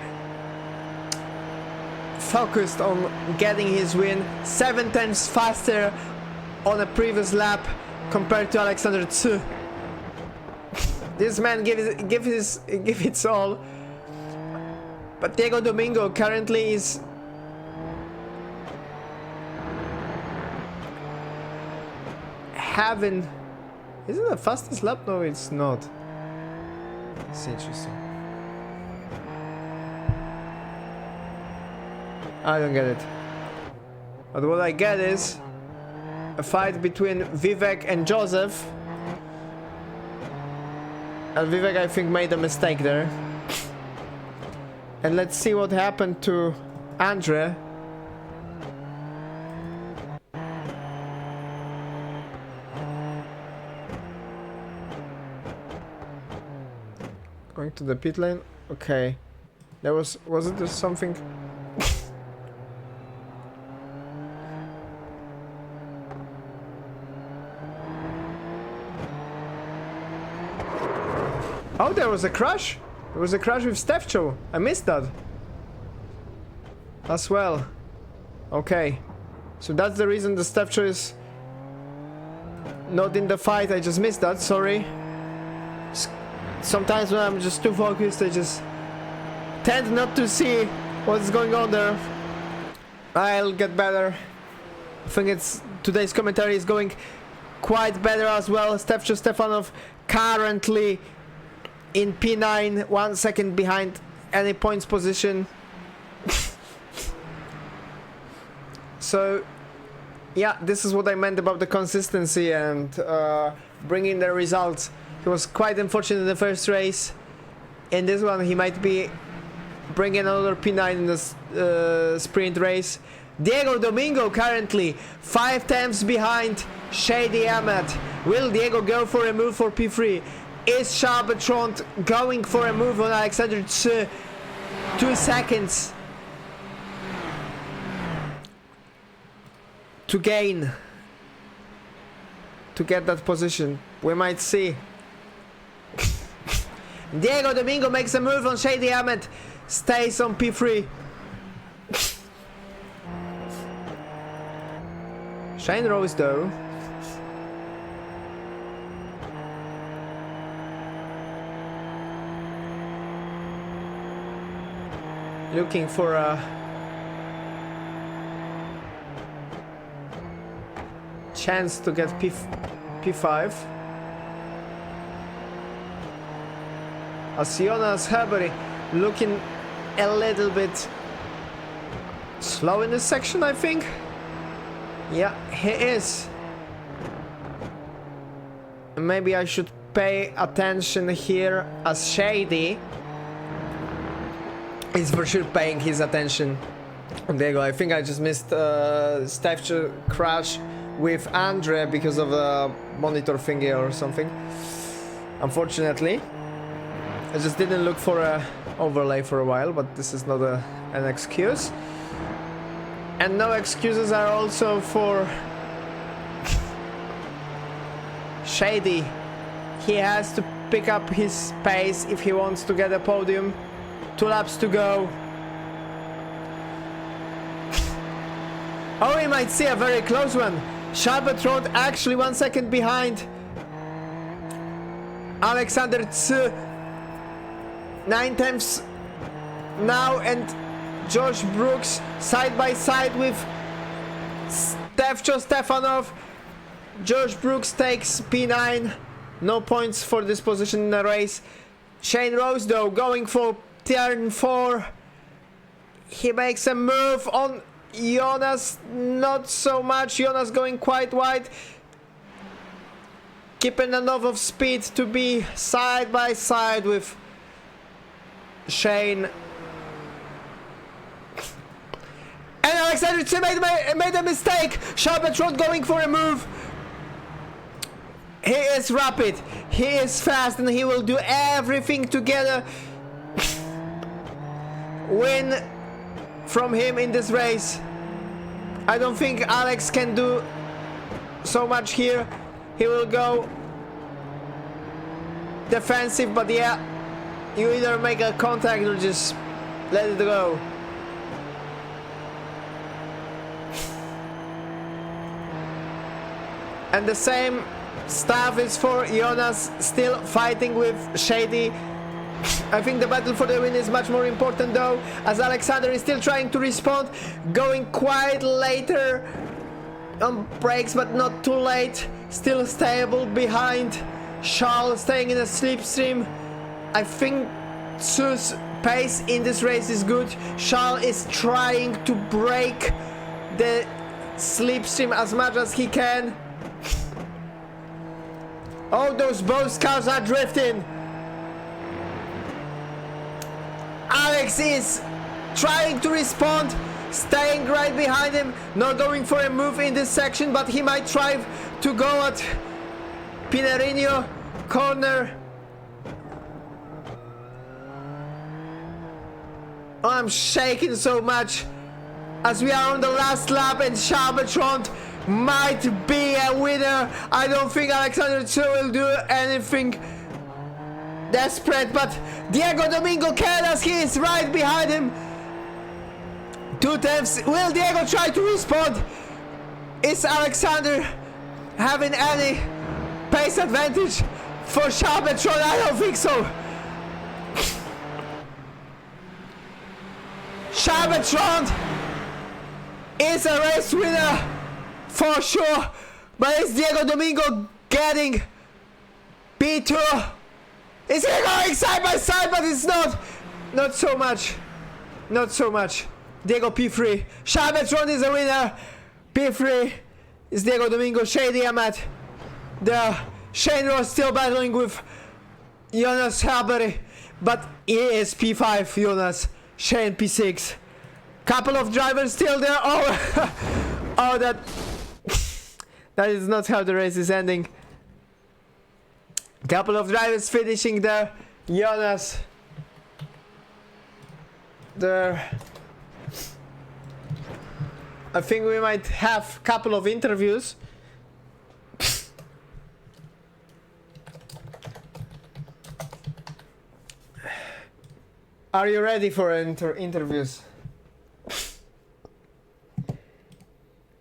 focused on getting his win. 7 tenths faster on a previous lap compared to Alexander Tsu. This man give its all. But Diego Domingo currently is having... Is it the fastest lap? No, it's not. It's interesting. I don't get it. But what I get is a fight between Vivek and Joseph. And Vivek, I think, made a mistake there. And let's see what happened to Andre. Going to the pit lane. Okay. There was it just something? Oh, there was a crash. There was a crash with Stefcho. I missed that. as well. Okay. So that's the reason the Stefcho is not in the fight. I just missed that, sorry. Sometimes when I'm just too focused, I just tend not to see what's going on there. I'll get better. I think today's commentary is going quite better as well. Stefcho Stefanov currently in P9, 1 second behind any points position. So yeah, this is what I meant about the consistency and bringing the results. He was quite unfortunate in the first race. In this one, he might be bringing another P9 in the sprint race. Diego Domingo currently 5 times behind Shady Ahmed. Will Diego go for a move for P3? Is Charles Bertrand going for a move on Alexander Tse? 2 seconds to gain, to get that position. We might see. Diego Domingo makes a move on Shady Ahmed, stays on P3. Shane Rose though. Looking for a chance to get P5. As Jonas Herbery looking a little bit slow in this section, I think. Yeah, he is. Maybe I should pay attention here as Shady is for sure paying his attention. There you go. I think I just missed Stefcho crash with Andre because of a monitor thingy or something. Unfortunately, I just didn't look for a overlay for a while, but this is not an excuse. And no excuses are also for Shady. He has to pick up his pace if he wants to get a podium. 2 laps to go. Oh, we might see a very close one. Charles Bertrand actually 1 second behind Alexander Tse. 9 times now, and Josh Brooks side by side with Stefcho Stefanov. Josh Brooks takes P9. No points for this position in the race. Shane Rose though going for turn 4. He makes a move on Jonas, not so much. Jonas going quite wide, keeping enough of speed to be side by side with Shane. And Alexander Tse made a mistake. Charles Bertrand going for a move. He is rapid, he is fast, and he will do everything to get a win from him in this race. I don't think Alex can do so much here. He will go defensive, but yeah, you either make a contact or just let it go. And the same stuff is for Jonas, still fighting with Shady. I think the battle for the win is much more important though, as Alexander is still trying to respond, going quite later on brakes but not too late, still stable behind Charles, staying in a slipstream. I think Tsu's pace in this race is good. Charles is trying to break the slipstream as much as he can. Oh, those both cars are drifting. Alex is trying to respond, staying right behind him, not going for a move in this section, but he might try to go at Pineirinho corner. Oh, I'm shaking so much as we are on the last lap and Charles Bertrand might be a winner. I don't think Alexander Tse will do anything desperate, but Diego Domingo can, as he is right behind him. 2/10. Will Diego try to respond? Is Alexander having any pace advantage for Shabetron? I don't think so. Shabetron is a race winner for sure, but is Diego Domingo getting P2? Is he going side by side? But it's not so much. Not so much. Diego P3. Shabetron is a winner. P3 is Diego Domingo. Shady Ahmed. The Shane Ross still battling with Jonas Halberry, but he is P5. Jonas. Shane P6. Couple of drivers still there. Oh, oh, that is not how the race is ending. Couple of drivers finishing there. Jonas there. I think we might have a couple of interviews. Are you ready for interviews?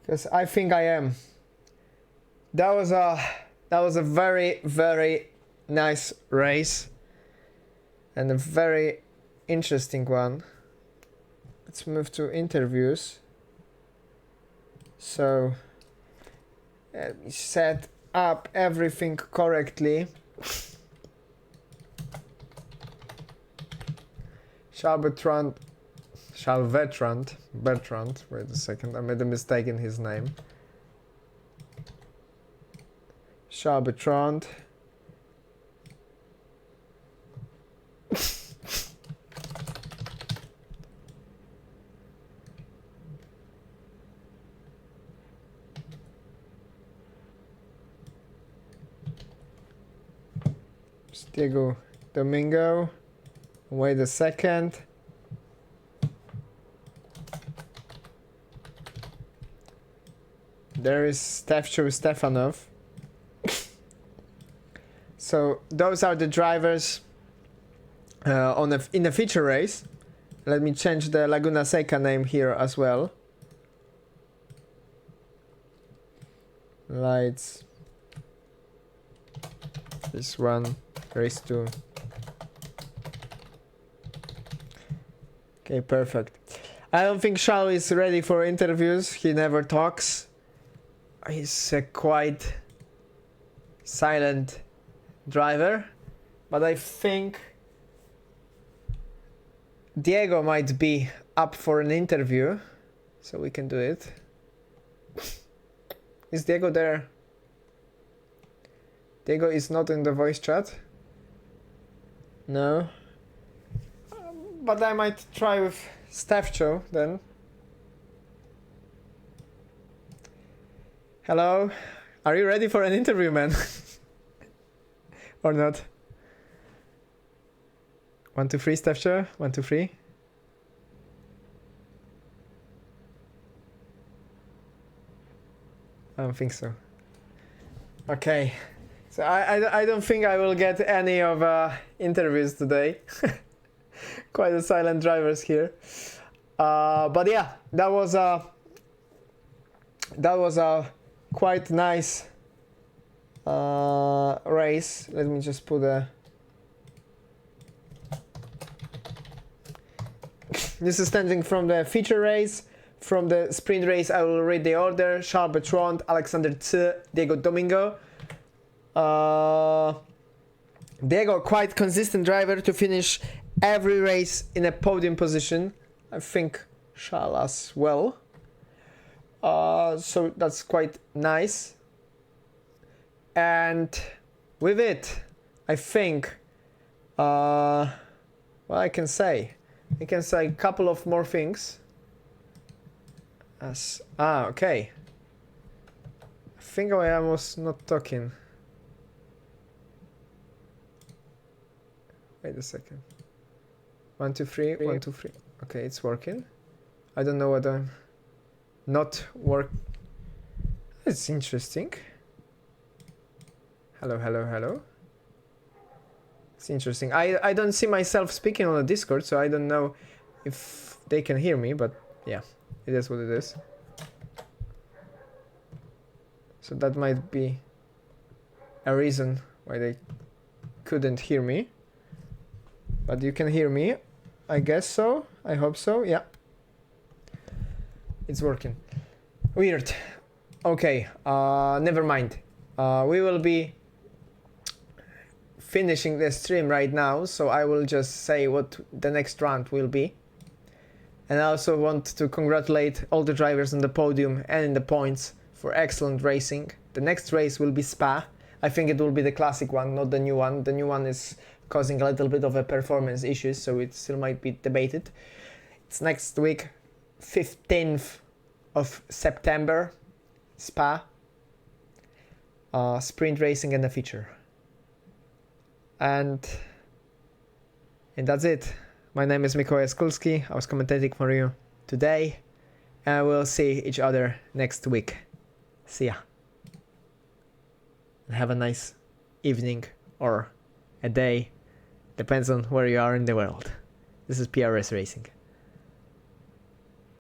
Because I think I am. That was a very, very nice race and a very interesting one. Let's move to interviews. So let me set up everything correctly. Bertrand, wait a second, I made a mistake in his name. Bertrand. Diego Domingo. Wait a second. There is Stefcho Stefanov. So those are the drivers in the feature race. Let me change the Laguna Seca name here as well. Lights. This one. Race 2. Okay, perfect. I don't think Charles is ready for interviews. He never talks. He's a quite silent driver. But I think Diego might be up for an interview. So we can do it. Is Diego there? Diego is not in the voice chat. No. But I might try with Stefcho then. Hello? Are you ready for an interview, man? Or not? 1, 2, 3, Stefcho? 1, 2, 3. I don't think so. Okay. So I don't think I will get any of interviews today. Quite a silent drivers here. But yeah, that was a quite nice race. Let me just put a. This is standing from the feature race. From the sprint race, I will read the order: Charles Bertrand, Alexander C, Diego Domingo. Diego, quite consistent driver to finish every race in a podium position. I think Charles as well. So that's quite nice. And with it, I think, well, I can say a couple of more things. Okay. I think I was not talking. Wait a second. 1, 2, 3. 1, 2, 3. Okay, it's working. I don't know what I'm not work. It's interesting. Hello, hello, hello. It's interesting. I don't see myself speaking on the Discord, so I don't know if they can hear me, but Yeah, it is what it is. So that might be a reason why they couldn't hear me. But you can hear me. I guess so. I hope so. Yeah. It's working. Weird. Okay. Never mind. We will be finishing the stream right now, so I will just say what the next round will be. And I also want to congratulate all the drivers on the podium and in the points for excellent racing. The next race will be Spa. I think it will be the classic one, not the new one. The new one is causing a little bit of a performance issues, so it still might be debated. It's next week, 15th of September, Spa. Sprint racing and a feature. And that's it. My name is Mikołaj Skulski. I was commentating for you today. And we'll see each other next week. See ya. Have a nice evening or a day. Depends on where you are in the world. This is PRS Racing.